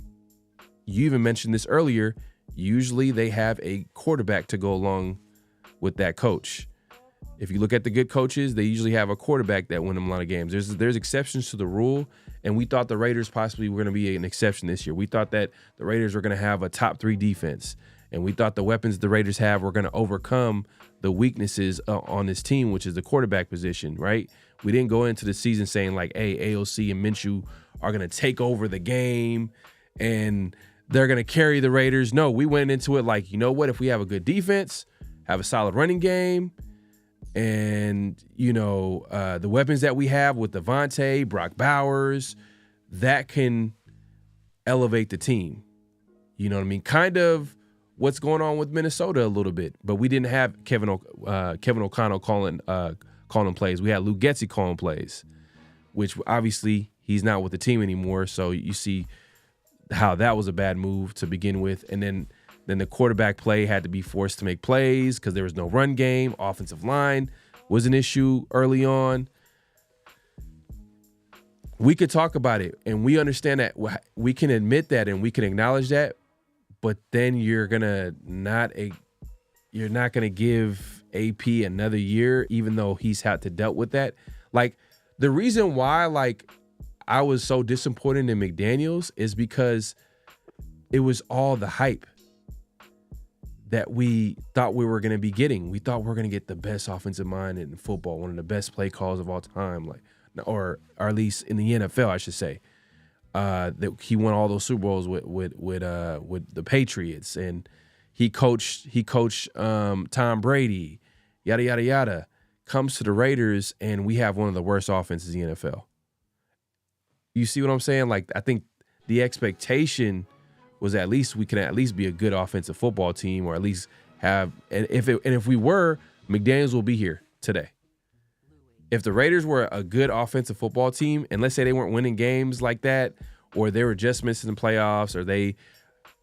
you even mentioned this earlier, usually they have a quarterback to go along with that coach. If you look at the good coaches, they usually have a quarterback that win them a lot of games. There's exceptions to the rule, and we thought the Raiders possibly were going to be an exception this year. We thought that the Raiders were going to have a top 3 defense, and we thought the weapons the Raiders have were going to overcome the weaknesses on this team, which is the quarterback position, right? We didn't go into the season saying like, hey, AOC and Minshew are going to take over the game and they're going to carry the Raiders. No, we went into it like, you know what? If we have a good defense, have a solid running game, and, you know, the weapons that we have with Devontae, Brock Bowers, that can elevate the team. You know what I mean? Kind of what's going on with Minnesota a little bit, but we didn't have Kevin O'Connell calling plays. We had Lou Getsy calling plays, which obviously he's not with the team anymore. So you see how that was a bad move to begin with. And then the quarterback play had to be forced to make plays because there was no run game. Offensive line was an issue early on. We could talk about it, and we understand that. We can admit that, and we can acknowledge that. But then you're not gonna give AP another year, even though he's had to dealt with that. Like the reason why, like, I was so disappointed in McDaniels is because it was all the hype that we thought we were going to be getting. We thought we were going to get the best offensive mind in football, one of the best play calls of all time, like, or at least in the NFL, I should say. That he won all those Super Bowls with the Patriots, and he coached Tom Brady, yada yada yada. Comes to the Raiders, and we have one of the worst offenses in the NFL. You see what I'm saying? Like, I think the expectation was at least we can at least be a good offensive football team, or at least have. And if we were, McDaniels will be here today. If the Raiders were a good offensive football team, and let's say they weren't winning games like that, or they were just missing the playoffs, or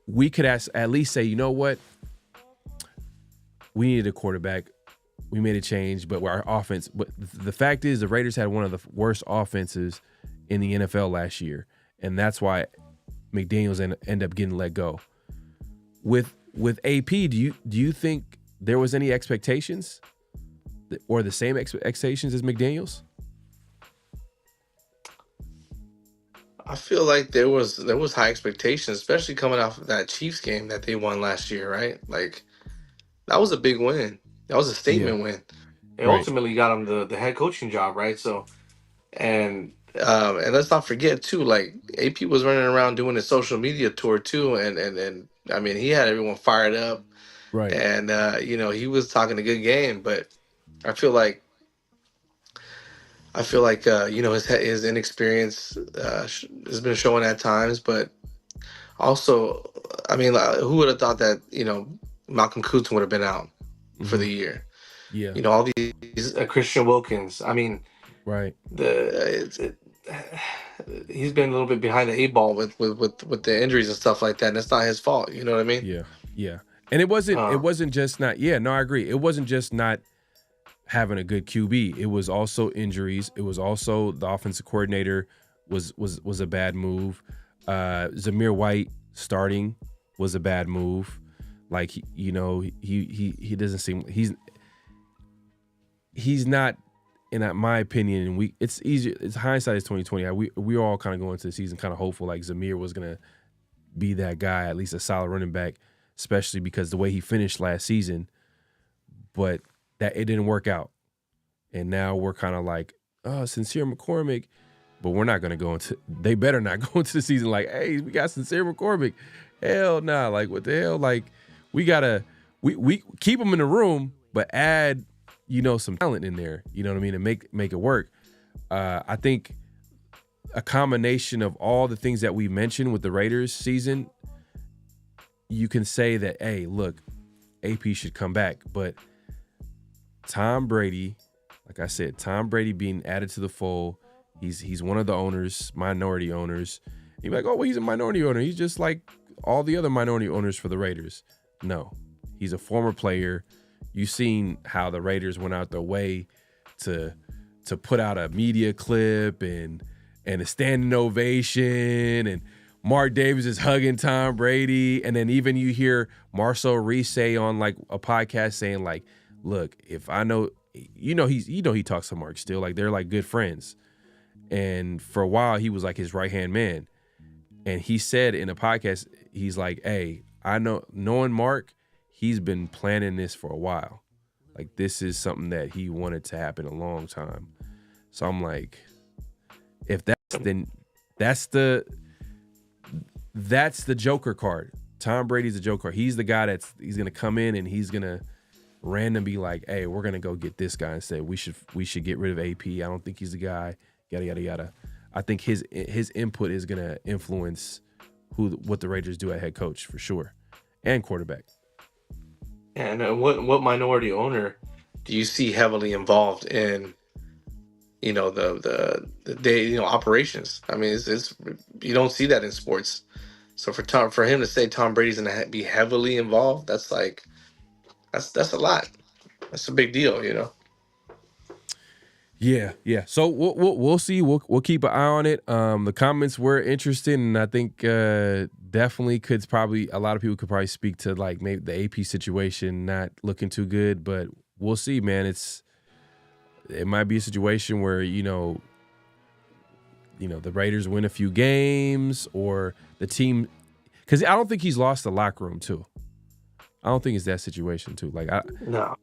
we could at least say, you know what, we needed a quarterback. We made a change, but our offense. But the fact is, the Raiders had one of the worst offenses in the NFL last year, and that's why McDaniels end up getting let go. With AP, do you think there was any expectations, or the same expectations as McDaniels? I feel like there was high expectations, especially coming off of that Chiefs game that they won last year, right? Like that was a big win. That was a statement win. And ultimately got him the head coaching job, right? So and let's not forget too, like AP was running around doing his social media tour too, and I mean he had everyone fired up, Right? And he was talking a good game, but I feel like his inexperience has been showing at times, but also, I mean, who would have thought that Malcolm Kutzen would have been out for the year? Yeah. All these Christian Wilkins. I mean, Right. He's been a little bit behind the 8 ball with the injuries and stuff like that, and it's not his fault. You know what I mean? Yeah. Yeah. And it wasn't just not. Yeah. No, I agree. It wasn't just not having a good QB. It was also injuries. It was also the offensive coordinator was a bad move. Zamir White starting was a bad move. Like he doesn't seem he's not in my opinion, it's easier. It's hindsight is 2020. We were all kind of going into the season kind of hopeful like Zamir was gonna be that guy, at least a solid running back, especially because the way he finished last season. But that it didn't work out, and now we're kind of like, oh, Sincere McCormick, but we're not gonna go into. They better not go into the season like, hey, we got Sincere McCormick. Hell nah, like what the hell? Like we gotta we keep him in the room, but add some talent in there. You know what I mean, and make it work. I think a combination of all the things that we mentioned with the Raiders season, you can say that, hey, look, AP should come back, but Tom Brady, like I said, Tom Brady being added to the fold, he's one of the owners, minority owners. You're like, oh, well, he's a minority owner. He's just like all the other minority owners for the Raiders. No, he's a former player. You've seen how the Raiders went out their way to put out a media clip and a standing ovation, and Mark Davis is hugging Tom Brady, and then even you hear Marcel Reese say on like a podcast saying like, look, if I know, he talks to Mark still, like they're like good friends, and for a while he was like his right hand man, and he said in a podcast, he's like, hey, I know, knowing Mark, he's been planning this for a while. Like this is something that he wanted to happen a long time. So I'm like, if that's the Joker card. Tom Brady's the Joker card. He's the guy he's gonna come in and he's gonna random be like, hey, we're gonna go get this guy and say we should get rid of AP. I don't think he's the guy. Yada yada yada. I think his input is gonna influence what the Raiders do at head coach for sure, and quarterback. And what minority owner do you see heavily involved in the day operations? I mean, it's you don't see that in sports. So for him to say Tom Brady's gonna be heavily involved, that's a lot. That's a big deal, Yeah. So we'll see. We'll keep an eye on it. The comments were interesting, and I think definitely a lot of people could probably speak to like maybe the AP situation not looking too good, but we'll see, man. It might be a situation where the Raiders win a few games, or the team, because I don't think he's lost the locker room too. I don't think it's that situation too. Like no.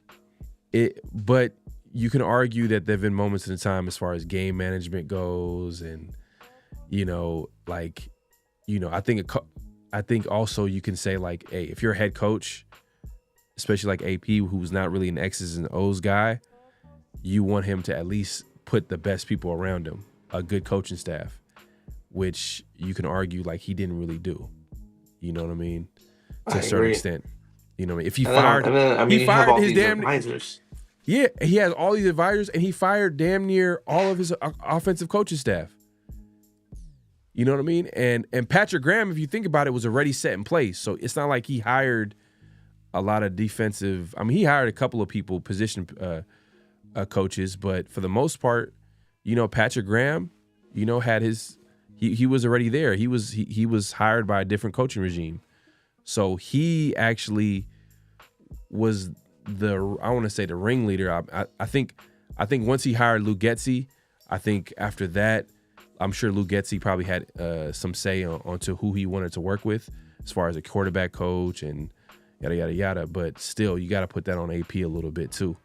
But you can argue that there've been moments in time as far as game management goes, and I think also you can say like, hey, if you're a head coach, especially like AP, who's not really an X's and O's guy, you want him to at least put the best people around him, a good coaching staff, which you can argue like he didn't really do. You know what I mean? To a certain extent. You know what I mean? If he fired his damn advisors. Yeah, he has all these advisors, and he fired damn near all of his offensive coaching staff. You know what I mean? And Patrick Graham, if you think about it, was already set in place. So it's not like he hired a lot of defensive. I mean, he hired a couple of people, position coaches, but for the most part, Patrick Graham, had his. He was already there. He was hired by a different coaching regime. So he actually was I want to say the ringleader. I think once he hired Lou Getsy, I think after that, I'm sure Lou Getsy probably had some say onto who he wanted to work with as far as a quarterback coach and yada yada yada. But still, you got to put that on AP a little bit too.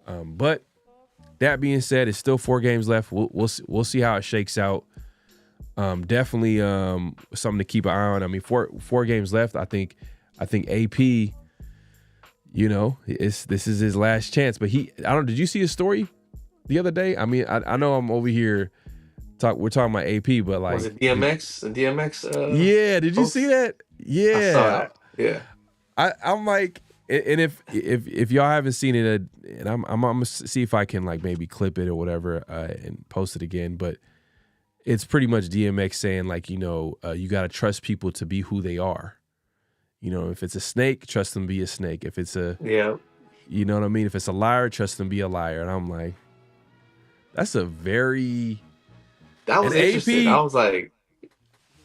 But that being said, it's still 4 games left. We'll see how it shakes out. Definitely something to keep an eye on. I mean, four games left. I think AP, this is his last chance. But did you see his story the other day? I mean, I know I'm over here we're talking about AP, but like, was it DMX? Yeah, did you see that? Yeah, I saw it. Yeah. I'm like, and if y'all haven't seen it, and I'm gonna see if I can like maybe clip it or whatever and post it again, but it's pretty much DMX saying like, you got to trust people to be who they are. If it's a snake, trust them to be a snake. If it's you know what I mean? If it's a liar, trust them to be a liar. And I'm like, that's a very. That was interesting. I was like,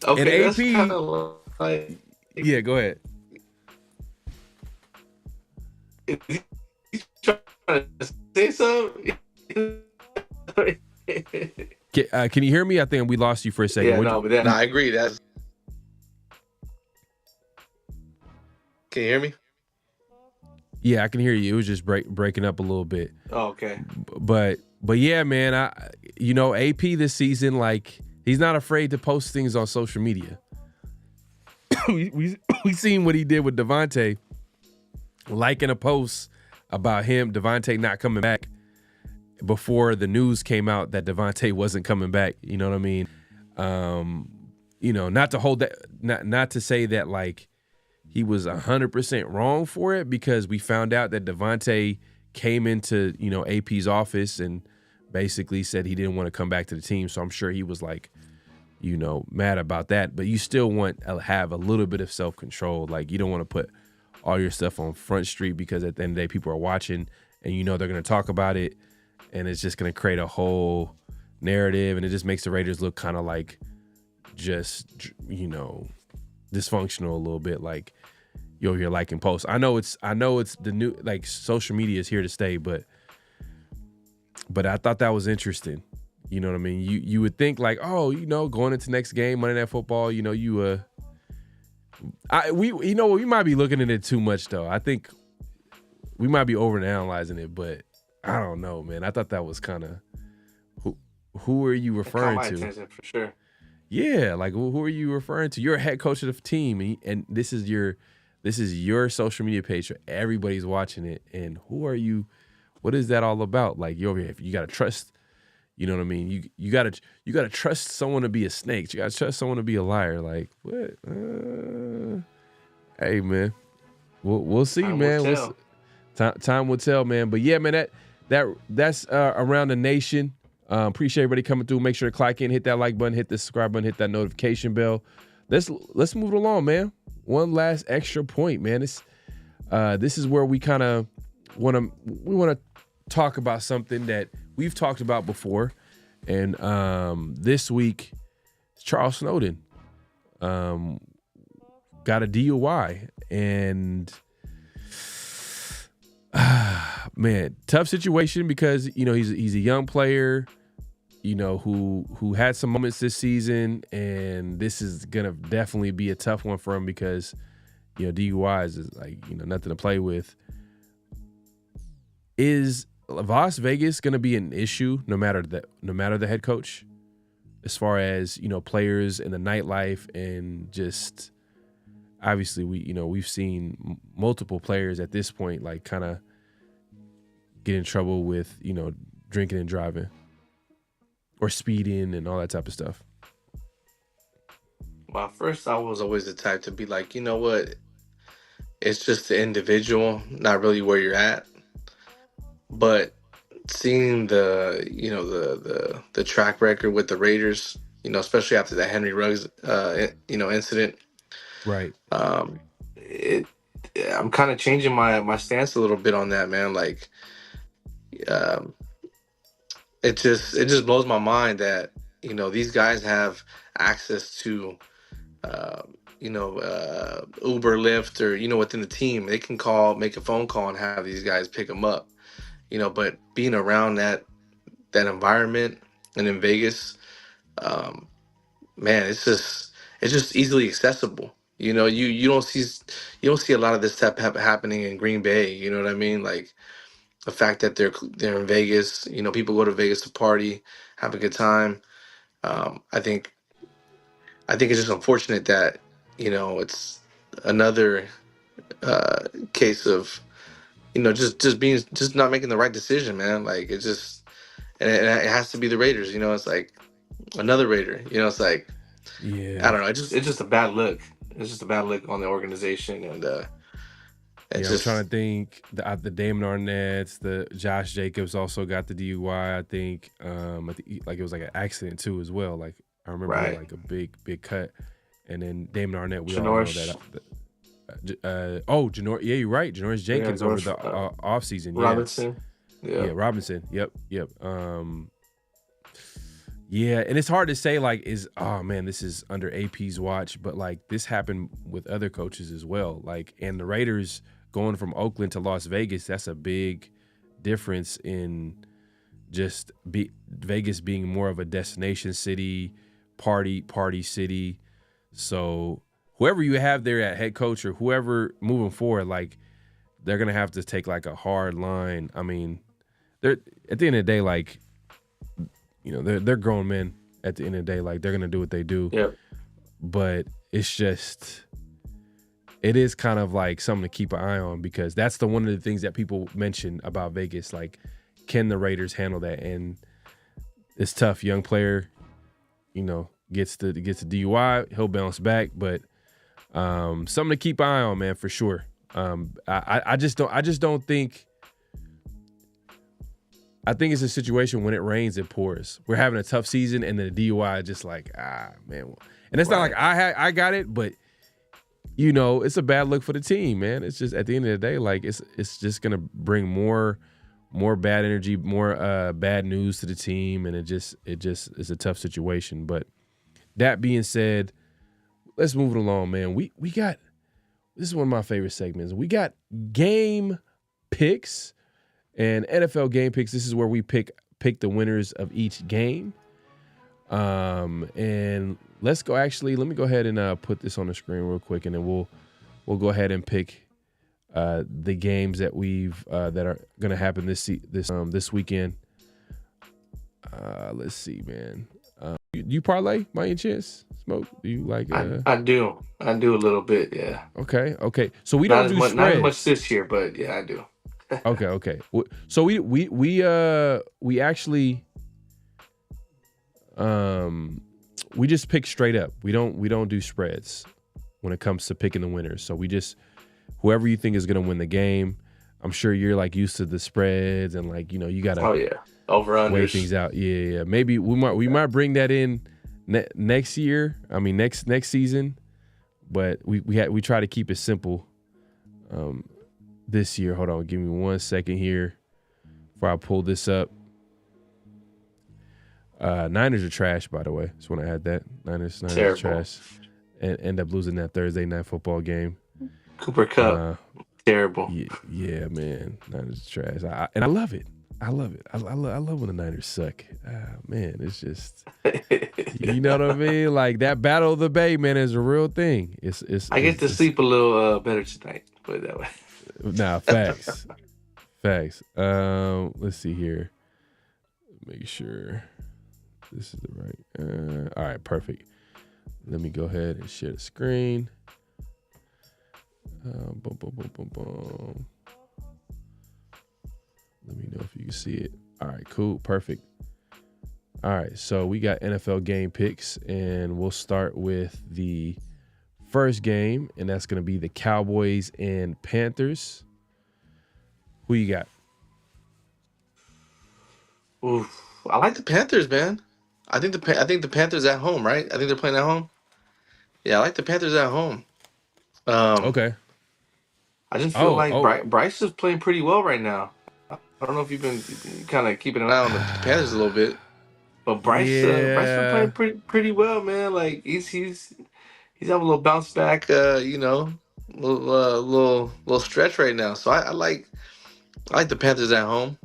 okay, that's kind of like. Yeah, go ahead. Is he trying to say something? Can you hear me? I think we lost you for a second. Yeah, no, but then I agree. Can you hear me? Yeah, I can hear you. It was just breaking up a little bit. Oh, okay. But yeah, man, AP this season, like, he's not afraid to post things on social media. we seen what he did with Devontae, liking a post about Devontae not coming back before the news came out that Devontae wasn't coming back. You know what I mean? Not to hold that, not to say that like he was 100% wrong for it, because we found out that Devontae came into, AP's office and basically said he didn't want to come back to the team. So I'm sure he was like, mad about that. But you still want to have a little bit of self-control. Like, you don't want to put all your stuff on Front Street, because at the end of the day, people are watching and they're going to talk about it, and it's just going to create a whole narrative, and it just makes the Raiders look kind of like just, dysfunctional a little bit. Like, you're here liking posts. I know it's the new, like, social media is here to stay, but I thought that was interesting. You know what I mean? You would think like, oh, going into next game, Monday Night Football, we might be looking at it too much though. I think we might be overanalyzing it, but I don't know, man. I thought that was kind of, who are you referring to? Attention, for sure. Yeah, like, who are you referring to? You're a head coach of the team, and this is your social media page, so everybody's watching it. And who are you? What is that all about? Like, you're over here. You gotta trust. You know what I mean? You gotta trust someone to be a snake. You gotta trust someone to be a liar. Like, what? Hey, man, we'll see, man. Time will tell, man. But yeah, man, that's Around the Nation. Appreciate everybody coming through. Make sure to click in, hit that like button, hit the subscribe button, hit that notification bell. Let's move it along, man. One last extra point, man. This is where we kind of want to talk about something that we've talked about before, and this week, Charles Snowden got a DUI, and man, tough situation, because he's a young player, who had some moments this season, and this is gonna definitely be a tough one for him, because DUIs is like nothing to play with. Is Las Vegas going to be an issue no matter the head coach, as far as players in the nightlife, and just obviously we've seen multiple players at this point like kind of get in trouble with drinking and driving or speeding and all that type of stuff. Well, first, I was always the type to be like, you know what? It's just the individual, not really where you're at. But seeing the track record with the Raiders, especially after the Henry Ruggs incident, right? I'm kind of changing my stance a little bit on that, man. Like, it just blows my mind that these guys have access to Uber, Lyft, or within the team, they can make a phone call and have these guys pick them up. But being around that environment and in Vegas, man, it's just easily accessible. You don't see a lot of this stuff happening in Green Bay. You know what I mean? Like, the fact that they're in Vegas. People go to Vegas to party, have a good time. I think it's just unfortunate that it's another case of just not making the right decision, man. Like, it just, and it has to be the Raiders. It's like another Raider. It's like, yeah, I don't know. It's just a bad look. It's just a bad look on the organization, and I'm trying to think. The Damon Arnett's, the Josh Jacobs also got the DUI. I think like it was like an accident too as well. Like, I remember like a big cut, and then Damon Arnett. We all know that. Janoris, yeah, you're right. Janoris Jenkins over the offseason. Robinson. Yeah, Robinson. Yep. Yeah, and it's hard to say, like, this is under AP's watch, but like this happened with other coaches as well. Like, and the Raiders going from Oakland to Las Vegas, that's a big difference in just Vegas being more of a destination city, party city. So whoever you have there at head coach or whoever moving forward, like they're gonna have to take like a hard line. I mean, they're at the end of the day, like, you know, they're grown men at the end of the day, like they're gonna do what they do. Yep. But it's just, it is kind of like something to keep an eye on, because that's one of the things that people mention about Vegas. Like, can the Raiders handle that? And it's tough. Young player, you know, gets the DUI, he'll bounce back, but something to keep an eye on, man, for sure. I just don't think. I think it's a situation when it rains, it pours. We're having a tough season, and then the DUI is just like, man. And it's not like I got it, but you know, it's a bad look for the team, man. It's just at the end of the day, like it's just gonna bring more bad energy, more bad news to the team, and it just is a tough situation. But that being said, let's move it along, man. We got, this is one of my favorite segments. We got game picks and NFL game picks. This is where we pick the winners of each game. And let's go. Actually, let me go ahead and put this on the screen real quick, and then we'll go ahead and pick the games that that are gonna happen this weekend. Let's see, man. You parlay by any chance? Smoke? Do you like? I do a little bit, yeah. Okay. So we don't do spreads. Not as much this year, but yeah, I do. Okay. So we actually we just pick straight up. We don't do spreads when it comes to picking the winners. So we just, whoever you think is gonna win the game. I'm sure you're like used to the spreads, and like, you know, you gotta over-unders, weigh things out. Yeah. Maybe we might bring that in next year. I mean next season, but we try to keep it simple. This year, hold on, give me 1 second here before I pull this up. Niners are trash, by the way. Just want to add that. Niners are trash, and end up losing that Thursday night football game. Cooper Kupp, terrible. Yeah, man. Niners are trash, and I love it. I love when the Niners suck. Man, it's just, you know what I mean? Like that Battle of the Bay, man, is a real thing. I get to sleep a little better tonight. Put it that way. Nah, facts. Let's see here. Make sure this is the right. All right, perfect. Let me go ahead and share the screen. Boom. Let me know if you can see it. All right, cool, perfect. All right, so we got NFL game picks, and we'll start with the first game, and that's going to be the Cowboys and Panthers. Who you got? Oof, I like the Panthers, man. I think the Panthers at home, right? I think they're playing at home. Yeah, I like the Panthers at home. Okay. I just feel like Bryce is playing pretty well right now. I don't know if you've been kind of keeping an eye on the Panthers a little bit, but Bryce been playing pretty well, man. Like he's having a little bounce back, you know, little stretch right now. So I like the Panthers at home.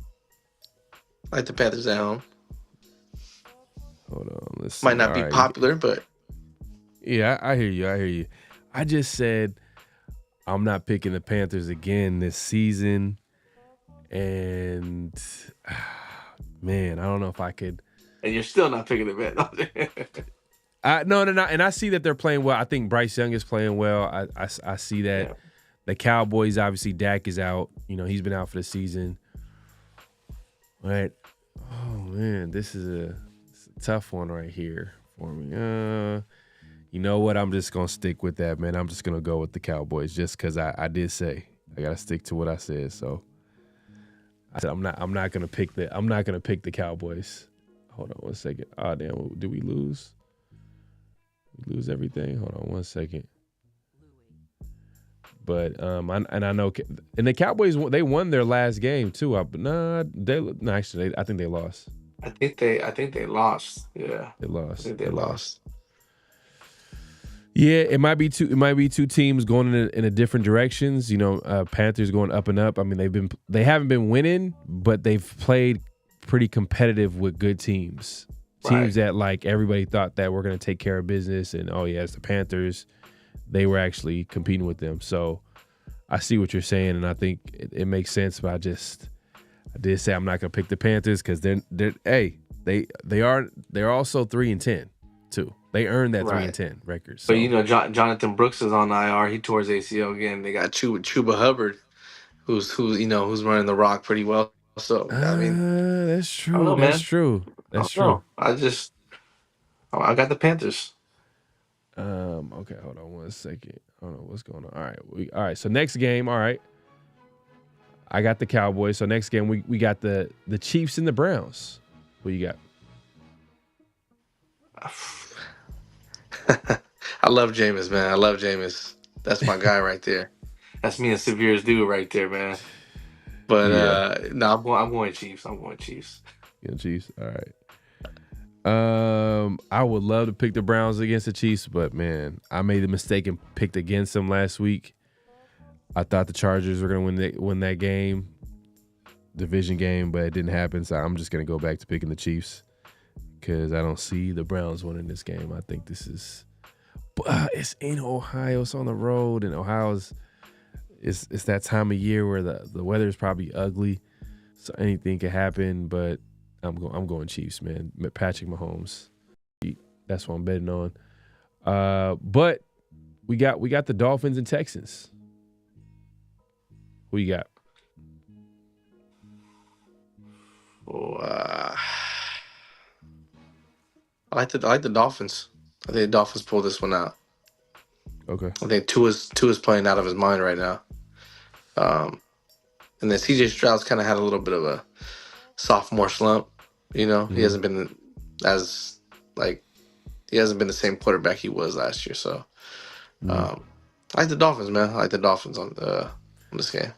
Hold on, let's see. Might not be popular, but yeah, I hear you. I just said I'm not picking the Panthers again this season, and man, I don't know if I could. And you're still not picking the Panthers. No, and I see that they're playing well. I think Bryce Young is playing well. I see that. Yeah. The Cowboys, obviously, Dak is out. You know, he's been out for the season. All right. Oh man, this is a tough one right here for me. You know what? I'm just gonna stick with that, man. I'm just gonna go with the Cowboys, just because I did say I gotta stick to what I said. So I said I'm not gonna pick the Cowboys. Hold on 1 second. Oh damn, did we lose? We lose everything. Hold on 1 second. But I know, and the Cowboys, they won their last game too. I think they lost. I think they lost. Yeah, they lost. I think they lost. Yeah, it might be two teams going in a different directions. You know, Panthers going up and up. I mean, they haven't been winning, but they've played pretty competitive with good teams. Teams that like everybody thought that were going to take care of business, and it's the Panthers. They were actually competing with them. So I see what you're saying, and I think it makes sense. But I did say I'm not going to pick the Panthers because they're also 3-10 too. They earned that 3-10 record. So. But Jonathan Brooks is on IR. He tore his ACL again. They got Chuba Hubbard, who's running the rock pretty well. So I mean, that's true. I don't know, That's man. true. That's I don't true. know. I got the Panthers. Okay, hold on 1 second. I don't know what's going on. All right. So next game, all right. I got the Cowboys. So next game we got the Chiefs and the Browns. What you got? I love Jameis, man. I love Jameis. That's my guy right there. That's me and Severe's dude right there, man. But no, I'm going Chiefs. I'm going Chiefs. Yeah, Chiefs. All right. I would love to pick the Browns against the Chiefs, but man, I made the mistake and picked against them last week. I thought the Chargers were going to win that game, division game, but it didn't happen. So I'm just going to go back to picking the Chiefs because I don't see the Browns winning this game. I think this is, it's in Ohio. It's on the road, and Ohio's it's that time of year where the weather is probably ugly, so anything can happen. But I'm going Chiefs, man. Patrick Mahomes. That's what I'm betting on. But we got the Dolphins and Texans. Who you got? I like the Dolphins. I think the Dolphins pull this one out. Okay. I think Tua's playing out of his mind right now. And then CJ Stroud's kind of had a little bit of a sophomore slump. He hasn't been he hasn't been the same quarterback he was last year. So I like the Dolphins, man. I like the Dolphins on this game.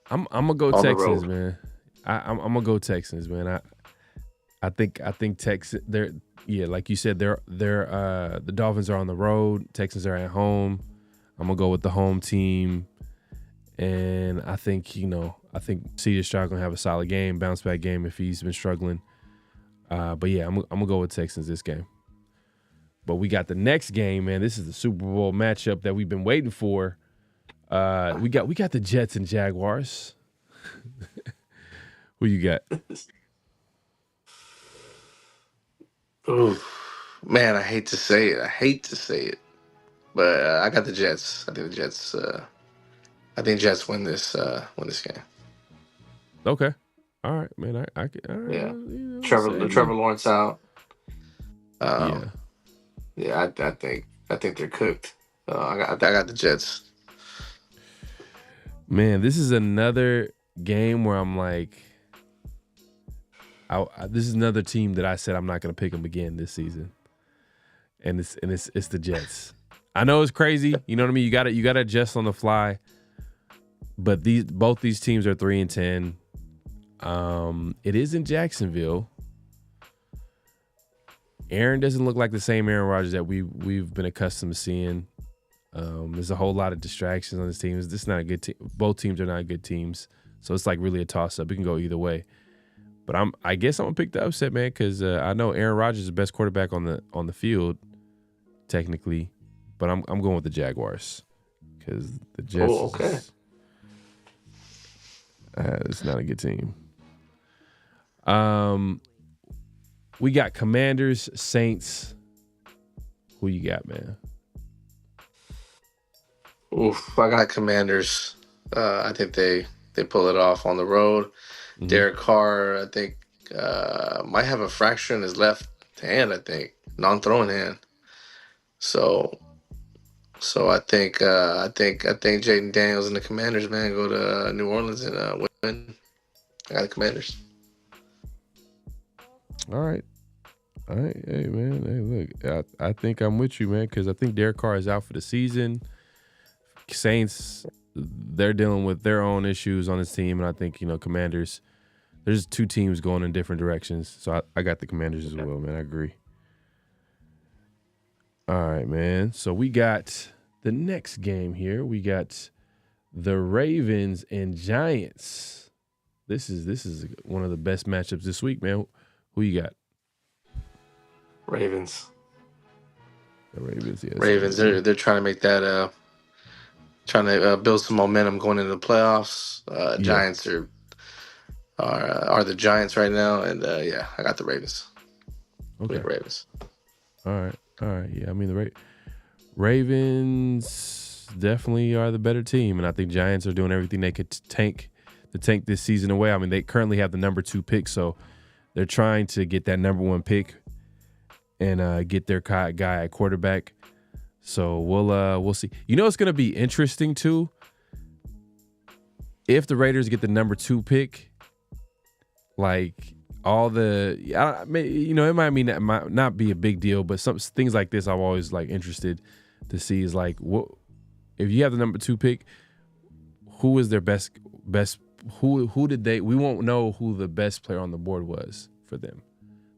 I'm gonna go on Texans, man. I'm gonna go Texans, man. I think Texans. They're like you said, they're the Dolphins are on the road. Texans are at home. I'm gonna go with the home team, and I think CJ Stroud gonna have a solid game, bounce back game if he's been struggling. But yeah, I'm gonna go with Texans this game. But we got the next game, man. This is the Super Bowl matchup that we've been waiting for. We got the Jets and Jaguars. Who you got? Ooh, man, I hate to say it, but I got the Jets. I think the Jets. I think Jets win this game. Okay, all right, man. I could. All right, Yeah, Trevor Lawrence out. I think they're cooked. I got the Jets. Man, this is another game where I'm like, this is another team that I said I'm not going to pick them again this season, and it's the Jets. I know it's crazy, you know what I mean. You got to adjust on the fly, but both these teams are 3-10. It is in Jacksonville. Aaron doesn't look like the same Aaron Rodgers that we've been accustomed to seeing. There's a whole lot of distractions on this team. This is not a good team. Both teams are not good teams, so it's like really a toss-up. It can go either way. But I guess I'm gonna pick the upset, man, because I know Aaron Rodgers is the best quarterback on the field, technically. But I'm going with the Jaguars because the Jets. Oh, okay. It's not a good team. We got Commanders, Saints. Who you got, man? Oof, I got Commanders. I think they pull it off on the road. Mm-hmm. Derek Carr, I think, might have a fracture in his left hand. I think non-throwing hand. So I think Jaden Daniels and the Commanders, man, go to New Orleans and win. I got the Commanders. All right. Hey, man. Hey, look, I think I'm with you, man, because I think Derek Carr is out for the season. Saints, they're dealing with their own issues on this team, and I think, Commanders, there's two teams going in different directions. So I got the Commanders as well, man. I agree. All right, man. So we got the next game here. We got the Ravens and Giants. This is one of the best matchups this week, man. Who you got? Ravens. The Ravens. Yeah, Ravens. They're trying to make that. Trying to build some momentum going into the playoffs. Giants are the Giants right now, and yeah, I got the Ravens. Okay. Ravens. All right. Yeah, I mean the Ravens definitely are the better team, and I think Giants are doing everything they could to tank this season away. I mean, they currently have the number 2 pick, so they're trying to get that number 1 pick and get their guy at quarterback. So we'll see. You know, it's going to be interesting too. If the Raiders get the number 2 pick, like all the, it might not be a big deal, but some things like this I'm always like interested to see is like, what if you have the number 2 pick, who is their best? Who did they? We won't know who the best player on the board was for them.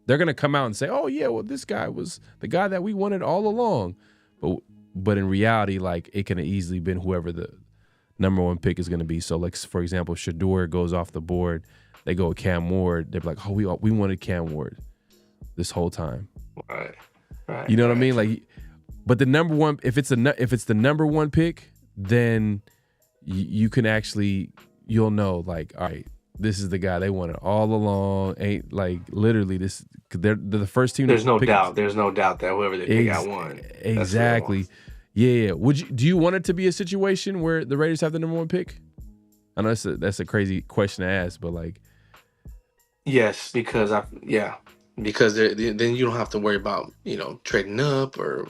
They're gonna come out and say, "Oh yeah, well this guy was the guy that we wanted all along." But in reality, like it can have easily been whoever the number 1 pick is going to be. So, like for example, Shador goes off the board, they go with Cam Ward. They're like, "Oh, we wanted Cam Ward this whole time." Right. You know what I mean? Like, but the number 1, if it's the number 1 pick, then you can actually you'll know like, all right, this is the guy they wanted all along. Ain't like literally this. They're the first team. There's no doubt. There's no doubt that whoever they pick out won. Exactly. Yeah. Do you want it to be a situation where the Raiders have the number 1 pick? I know that's a crazy question to ask, but like, yes, because then you don't have to worry about trading up or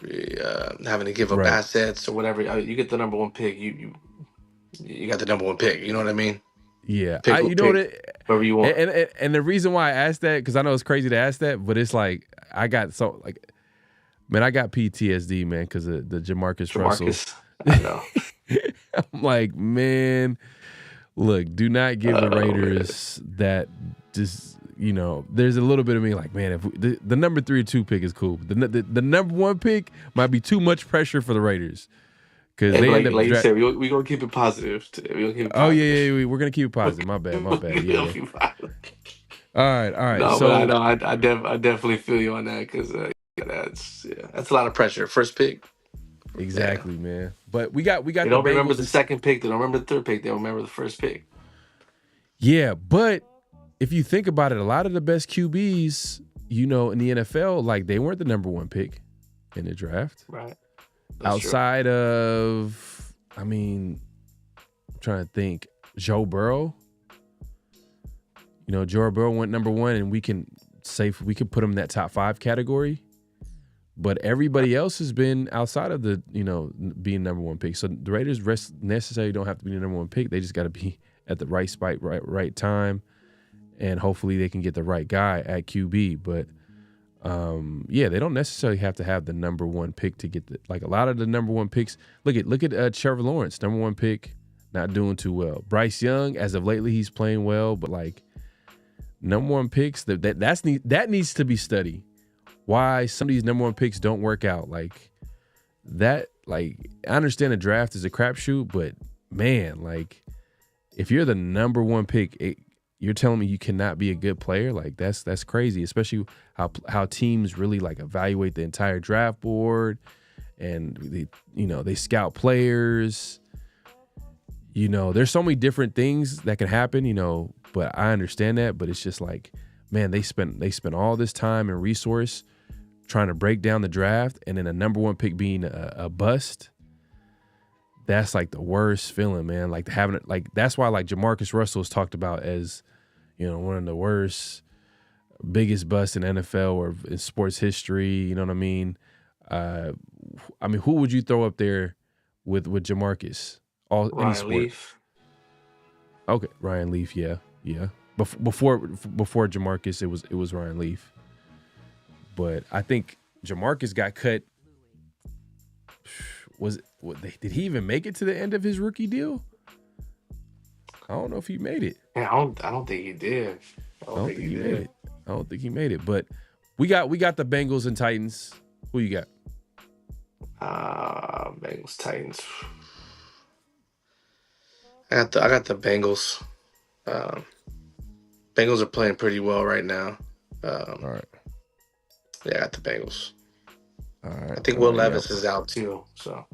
having to give up Right. assets or whatever. You get the number 1 pick. You got the number 1 pick. You know what I mean? Yeah, whatever you want. And the reason why I asked that, because I know it's crazy to ask that, but it's like I got PTSD, man, because of the Jamarcus Russell. I know. I'm like, man, look, do not give the Raiders that. Just there's a little bit of me like, man, if the number 3 or 2 pick is cool, the number 1 pick might be too much pressure for the Raiders. Because like you said, we're gonna keep it positive. Oh yeah, we're gonna keep it positive. My bad. Yeah. All right. No, so but I definitely feel you on that because that's a lot of pressure. First pick. Exactly, man. But we got. They don't remember the second pick. They don't remember the third pick. They don't remember the first pick. Yeah, but if you think about it, a lot of the best QBs, in the NFL, like they weren't the number 1 pick in the draft. Right. Outside of, I'm trying to think, Joe Burrow. Joe Burrow went number 1, and we can put him in that top 5 category. But everybody else has been outside of the, being number 1 pick. So the Raiders necessarily don't have to be the number 1 pick. They just got to be at the right spot, right time, and hopefully they can get the right guy at QB. But they don't necessarily have to have the number 1 pick to get a lot of the number 1 picks. Look at Trevor Lawrence, number 1 pick, not doing too well. Bryce Young, as of lately, he's playing well, but like number 1 picks, that needs to be studied. Why some of these number 1 picks don't work out like that. Like I understand the draft is a crapshoot, but man, like if you're the number 1 pick, you're telling me you cannot be a good player? Like that's crazy, especially how teams really like evaluate the entire draft board and they scout players. There's so many different things that can happen, but I understand that, but it's just like, man, they spent all this time and resource trying to break down the draft, and then a number 1 pick being a bust. That's like the worst feeling, man. Like having it, like that's why like Jamarcus Russell is talked about as one of the worst, biggest busts in NFL or in sports history. You know what I mean? Who would you throw up there with Jamarcus? Ryan Leaf. Okay, Ryan Leaf. Yeah. Before Jamarcus, it was Ryan Leaf. But I think Jamarcus got cut. Did he even make it to the end of his rookie deal? I don't know if he made it. Yeah, I don't think he did. I don't think he made it. I don't think he made it. But we got the Bengals and Titans. Who you got? Bengals, Titans. I got the Bengals. Bengals are playing pretty well right now. All right. Yeah, I got the Bengals. All right. I think Will Yeah. Levis is out too. So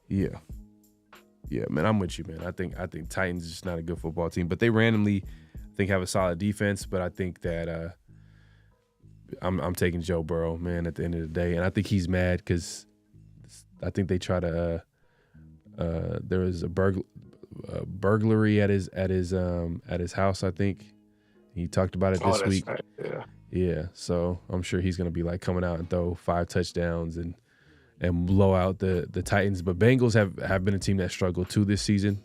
Yeah. Yeah, man, I'm with you, man. I think Titans is just not a good football team, but they randomly, I think, have a solid defense. But I think that I'm taking Joe Burrow, man, at the end of the day, and I think he's mad because I think they try to. There was a burglary at his house. I think he talked about it this week. Right. Yeah. Yeah, so I'm sure he's gonna be like coming out and throw 5 touchdowns and blow out the Titans. But Bengals have been a team that struggled too this season.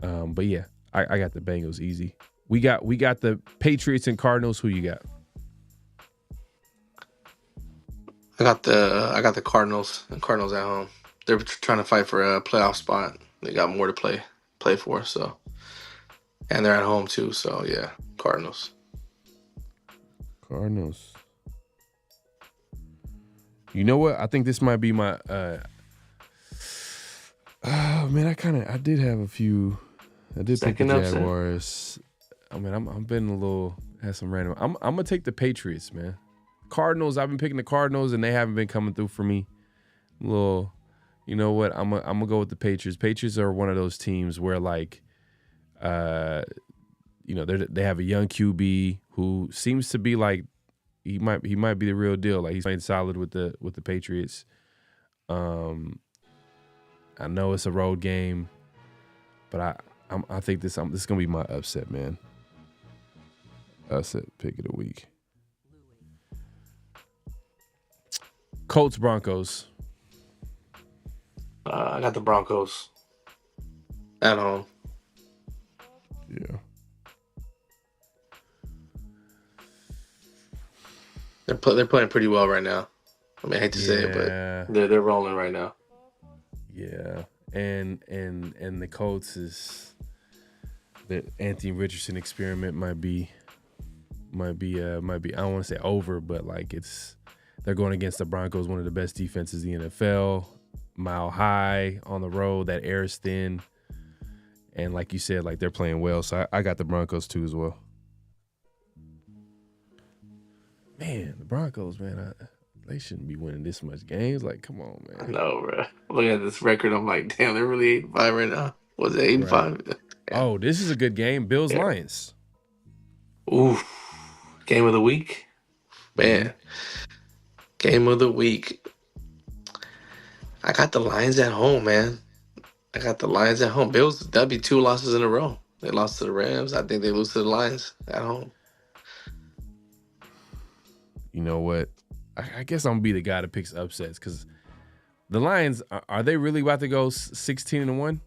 But yeah, I got the Bengals easy. We got the Patriots and Cardinals. Who you got? I got the Cardinals and Cardinals at home. They're trying to fight for a playoff spot. They got more to play for. So, and they're at home too. So yeah, Cardinals. Cardinals. You know what? I think this might be my. Oh man, I did have a few. I did pick the Jaguars. I mean, I'm been a little had some random. I'm gonna take the Patriots, man. Cardinals. I've been picking the Cardinals, and they haven't been coming through for me. A little. You know what? I'm gonna go with the Patriots. Patriots are one of those teams where like, they have a young QB who seems to be like he might be the real deal. Like he's playing solid with the Patriots. I know it's a road game, but I think this is gonna be my upset, man. Upset pick of the week. Colts Broncos. I got the Broncos at home. Yeah. They're playing pretty well right now. I mean, I hate to say it, but they're rolling right now. Yeah, and the Colts is the Anthony Richardson experiment might be I don't want to say over, but like they're going against the Broncos, one of the best defenses in the NFL, Mile High on the road, that air is thin, and like you said, like they're playing well, so I got the Broncos too as well. Man, the Broncos, man, they shouldn't be winning this much games. Like, come on, man. I know, bro. Looking at this record, I'm like, damn, they're really 8-5 right now. Was it 8-5? Right. Oh, this is a good game. Bills Lions. Ooh, game of the week, man. Game of the week. I got the Lions at home, man. I got the Lions at home. Bills, that'd be 2 losses in a row. They lost to the Rams. I think they lose to the Lions at home. You know what? I guess I'm gonna be the guy that picks upsets because the Lions are they really about to go 16-1?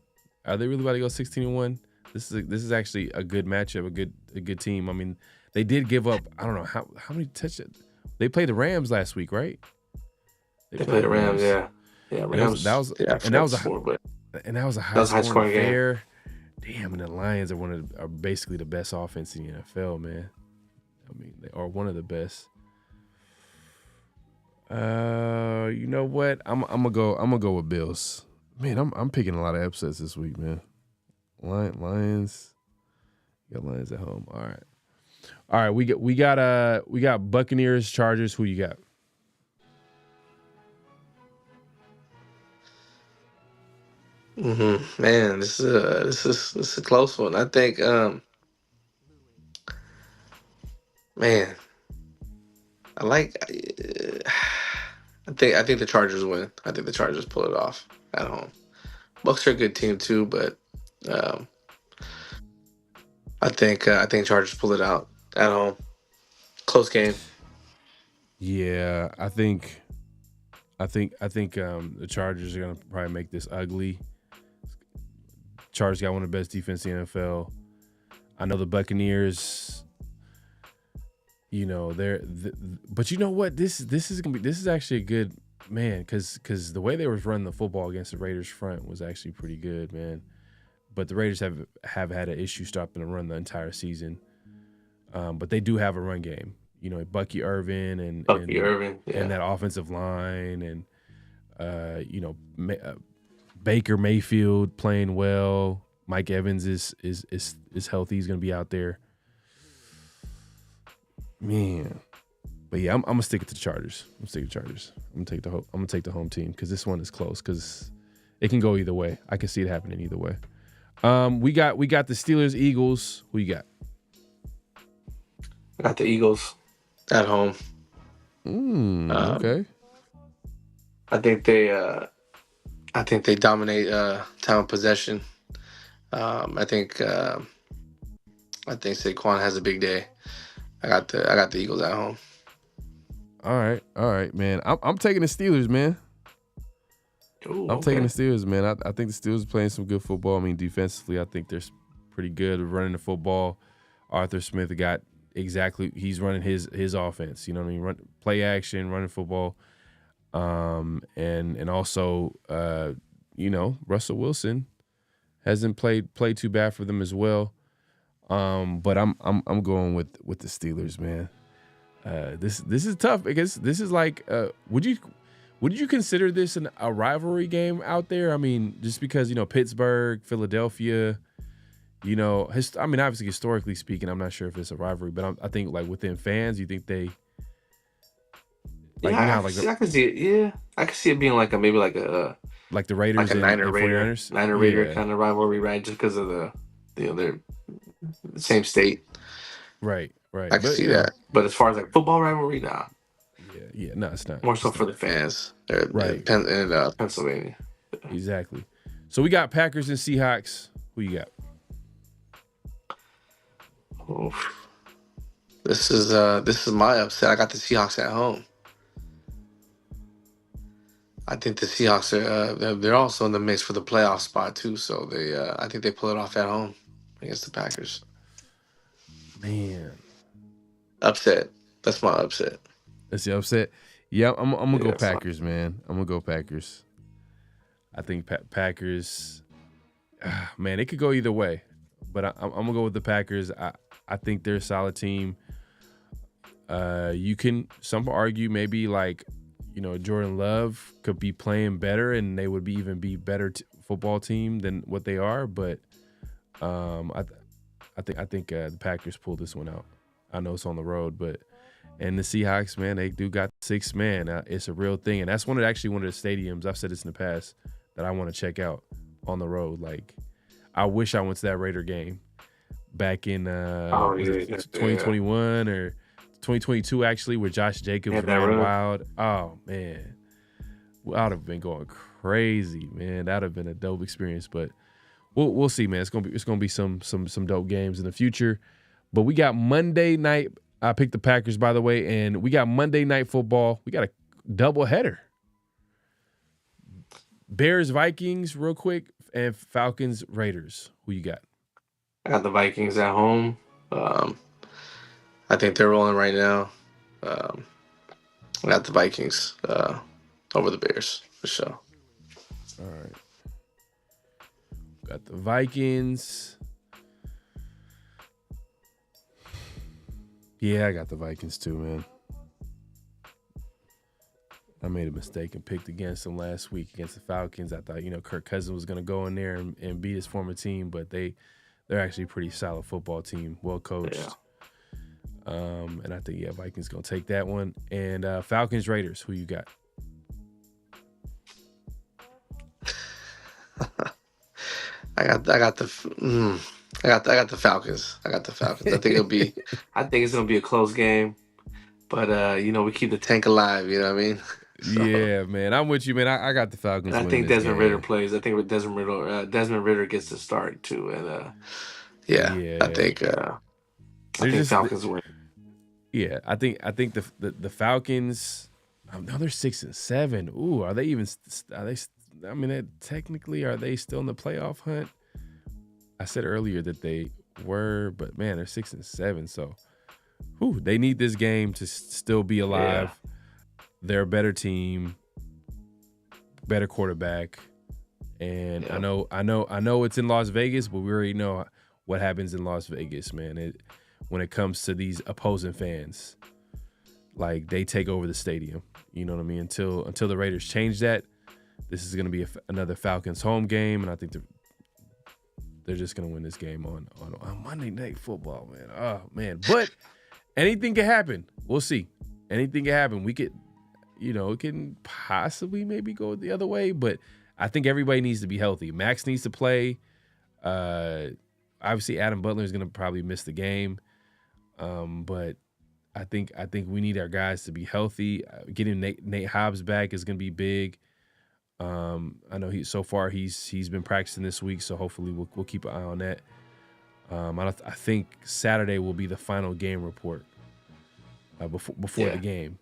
Are they really about to go 16-1? This is actually a good matchup, a good team. I mean, they did give up. I don't know how many touchdowns. They played the Rams last week, right? They played the Rams, yeah. Rams. That was a high scoring affair. Damn, and the Lions are basically the best offense in the NFL, man. I mean, they are one of the best. You know what? I'm gonna go with Bills. Man, I'm picking a lot of upsets this week, man. Lions. You got Lions at home. All right. We got Buccaneers, Chargers. Who you got? Man, this is a close one. I think, man, I think the Chargers win. I think the Chargers pull it off at home. Bucks are a good team too, but I think Chargers pull it out at home. Close game. Yeah, I think the Chargers are gonna probably make this ugly. Chargers got one of the best defense in the NFL. I know the Buccaneers. You know but you know what? This is actually a good man because the way they was running the football against the Raiders front was actually pretty good, man. But the Raiders have had an issue stopping the run the entire season. But they do have a run game. You know, Bucky Irvin and that offensive line and Baker Mayfield playing well. Mike Evans is healthy. He's going to be out there. Man. But yeah, I'm gonna stick it to the Chargers. I'm gonna take the home team because this one is close because it can go either way. I can see it happening either way. We got the Steelers, Eagles. Who you got? I got the Eagles at home. Okay. I think they dominate time of possession. I think Saquon has a big day. I got the Eagles at home. All right, man. I'm taking the Steelers, man. Ooh, I'm taking the Steelers, man. I think the Steelers are playing some good football. I mean, defensively, I think they're pretty good at running the football. Arthur Smith he's running his offense. You know what I mean? Play action, running football. And also, Russell Wilson hasn't played too bad for them as well. But I'm going with the Steelers, man. This is tough because this is like, would you consider this a rivalry game out there? I mean, just because Pittsburgh, Philadelphia, obviously historically speaking, I'm not sure if it's a rivalry, but I think like within fans, you think they. Like, I can see it. Yeah, I can see it being like maybe like a the Raiders, like a and Niner Raider, 49ers? Niner Raider kind of rivalry, right? Just because of they're the same state. Right. I can see that. But as far as like football rivalry, nah. Yeah. No, it's not. More so for the fans, right? In Pennsylvania. Exactly. So we got Packers and Seahawks. Who you got? Oof. This is my upset. I got the Seahawks at home. I think the Seahawks they're also in the mix for the playoff spot too. So I think they pull it off at home against the Packers. Man, upset. That's my upset. That's the upset. Yeah, I'm gonna go Packers, man. I'm gonna go Packers. I think Packers. Man, it could go either way, but I'm gonna go with the Packers. I think they're a solid team. You can some argue maybe like. Jordan Love could be playing better, and they would even be better football team than what they are. But I think the Packers pull this one out. I know it's on the road, and the Seahawks, man, they do got 6 man. It's a real thing, and that's one of the stadiums. I've said this in the past that I want to check out on the road. Like, I wish I went to that Raider game back in 2021 or. 2022 actually, where Josh Jacobs ran wild. Oh man, I would have been going crazy, man. That'd have been a dope experience. But we'll see, man. It's gonna be some dope games in the future. But we got Monday night. I picked the Packers, by the way, and we got Monday night football. We got a double header. Bears Vikings, real quick, and Falcons Raiders. Who you got? I got the Vikings at home. I think they're rolling right now. I got the Vikings over the Bears for sure. All right. Got the Vikings. Yeah, I got the Vikings too, man. I made a mistake and picked against them last week against the Falcons. I thought, Kirk Cousins was going to go in there and beat his former team, but they're actually a pretty solid football team, well coached. Yeah. And I think Vikings gonna take that one. And Falcons Raiders, who you got? I got the Falcons. I got the Falcons. I think it's gonna be a close game, but we keep the tank alive. You know what I mean? So, yeah, man, I'm with you, man. I got the Falcons. I think Desmond Ritter plays. I think Desmond Ritter gets to start too, and I think Falcons win. Yeah, I think the Falcons. Now they're 6-7. Ooh, are they even? Are they? I mean, technically, are they still in the playoff hunt? I said earlier that they were, but man, they're 6-7. So, they need this game to still be alive. Yeah. They're a better team, better quarterback, and I know it's in Las Vegas, but we already know what happens in Las Vegas, man. When it comes to these opposing fans, like they take over the stadium. You know what I mean? Until the Raiders change that, this is going to be another Falcons home game, and I think they're just going to win this game on Monday Night Football, man. Oh man! But anything can happen. We'll see. Anything can happen. We could, it can possibly maybe go the other way, but I think everybody needs to be healthy. Max needs to play. Obviously, Adam Butler is going to probably miss the game, but I think we need our guys to be healthy. Getting Nate Hobbs back is going to be big. I know he's been practicing this week, so hopefully we'll keep an eye on that. I think Saturday will be the final game report before the game,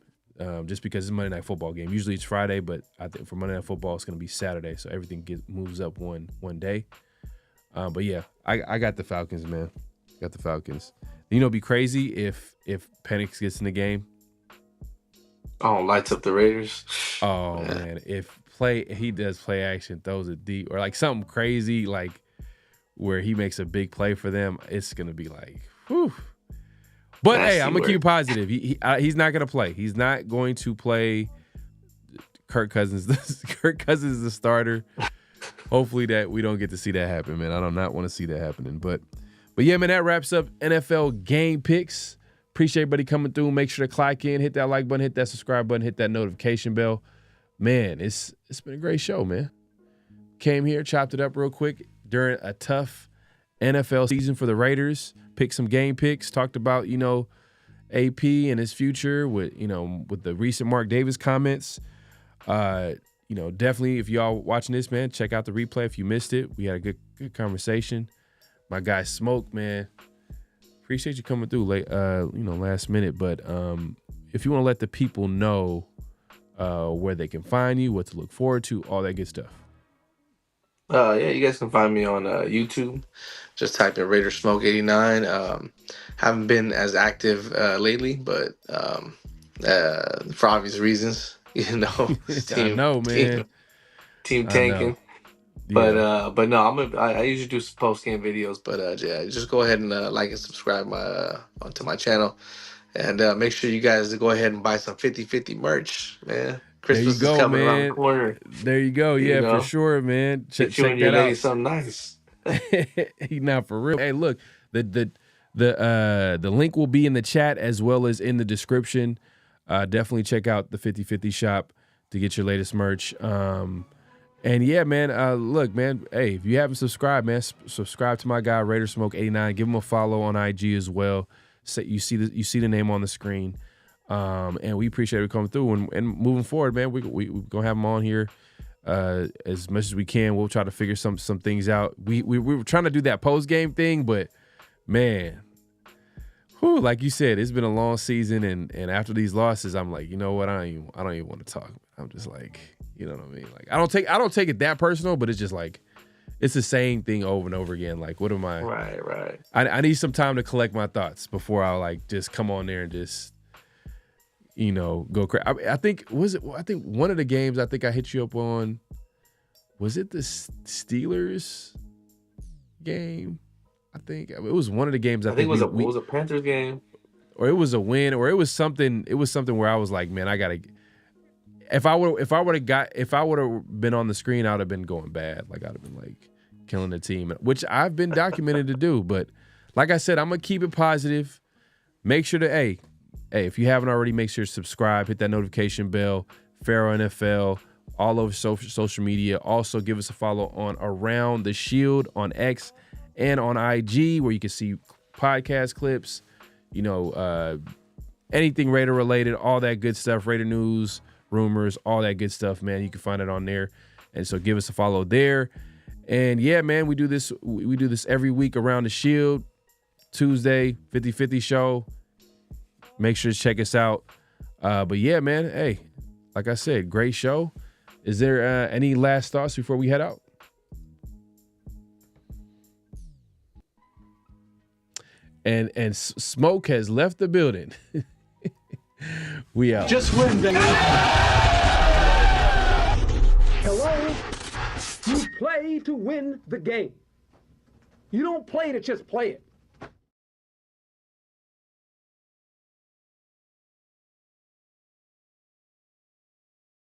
just because it's a Monday Night Football game. Usually it's Friday, but I think for Monday Night Football it's going to be Saturday, so everything moves up one day. But yeah, I got the Falcons, man. Got the Falcons. It'd be crazy if Penix gets in the game. Oh, lights up the Raiders. Oh man, if he does play action, throws it deep, or like something crazy, like where he makes a big play for them, it's gonna be like, whew. But hey, I'm gonna keep it positive. He's not gonna play. He's not going to play. Kirk Cousins. Kirk Cousins is the starter. Hopefully that we don't get to see that happen, man. I do not want to see that happening. But yeah, man, that wraps up NFL game picks. Appreciate everybody coming through. Make sure to click in, hit that like button, hit that subscribe button, hit that notification bell. Man, it's been a great show, man. Came here, chopped it up real quick during a tough NFL season for the Raiders. Picked some game picks. Talked about, AP and his future with the recent Mark Davis comments. Definitely if y'all watching this, man, check out the replay if you missed it. We had a good conversation. My guy Smoke, man, appreciate you coming through late, last minute. But if you want to let the people know where they can find you, what to look forward to, all that good stuff. Yeah, you guys can find me on YouTube. Just type in Raider Smoke 89. Haven't been as active lately, but for obvious reasons, I know, man. Team tanking. Yeah. But no, I usually do post game videos. But yeah, just go ahead and like and subscribe onto my channel, and make sure you guys go ahead and buy some 50/50 merch, man. Christmas is coming around the corner. There you go. Yeah, for sure, man. Check you and your lady something nice. Now for real. Hey, look, the link will be in the chat as well as in the description. Definitely check out the 50/50 shop to get your latest merch. And yeah, man, look, man, hey, if you haven't subscribed, man, subscribe to my guy Raider Smoke 89. Give him a follow on IG as well. So you see the name on the screen. And we appreciate it coming through and moving forward, man. We're gonna have him on here as much as we can. We'll try to figure some things out. We were trying to do that post game thing, but man, like you said, it's been a long season, and after these losses, I'm like, you know what? I don't even want to talk. I'm just like, you know what I mean? Like I don't take it that personal, but it's just like it's the same thing over and over again. Like, what am I? Right. I need some time to collect my thoughts before I like just come on there and just go crazy. I think one of the games I think I hit you up on, was it the Steelers game? I think it was one of the games. I think it was a Panthers game, or it was a win, or it was something. It was something where I was like, man, I gotta. If I would have been on the screen, I would have been going bad. Like I'd have been like killing the team, which I've been documented to do. But like I said, I'm gonna keep it positive. Make sure to hey, if you haven't already, make sure to subscribe, hit that notification bell. Pharaoh NFL, all over social media. Also, give us a follow on Around the Shield on X and on IG, where you can see podcast clips, anything Raider related, all that good stuff, Raider news, rumors, all that good stuff, man. You can find it on there. And so give us a follow there. And yeah, man, we do this every week Around the Shield, Tuesday, 50/50 show. Make sure to check us out. But yeah, man, hey, like I said, great show. Is there any last thoughts before we head out? And Smoke has left the building. We out. Just win, baby. Hello? You play to win the game. You don't play to just play it.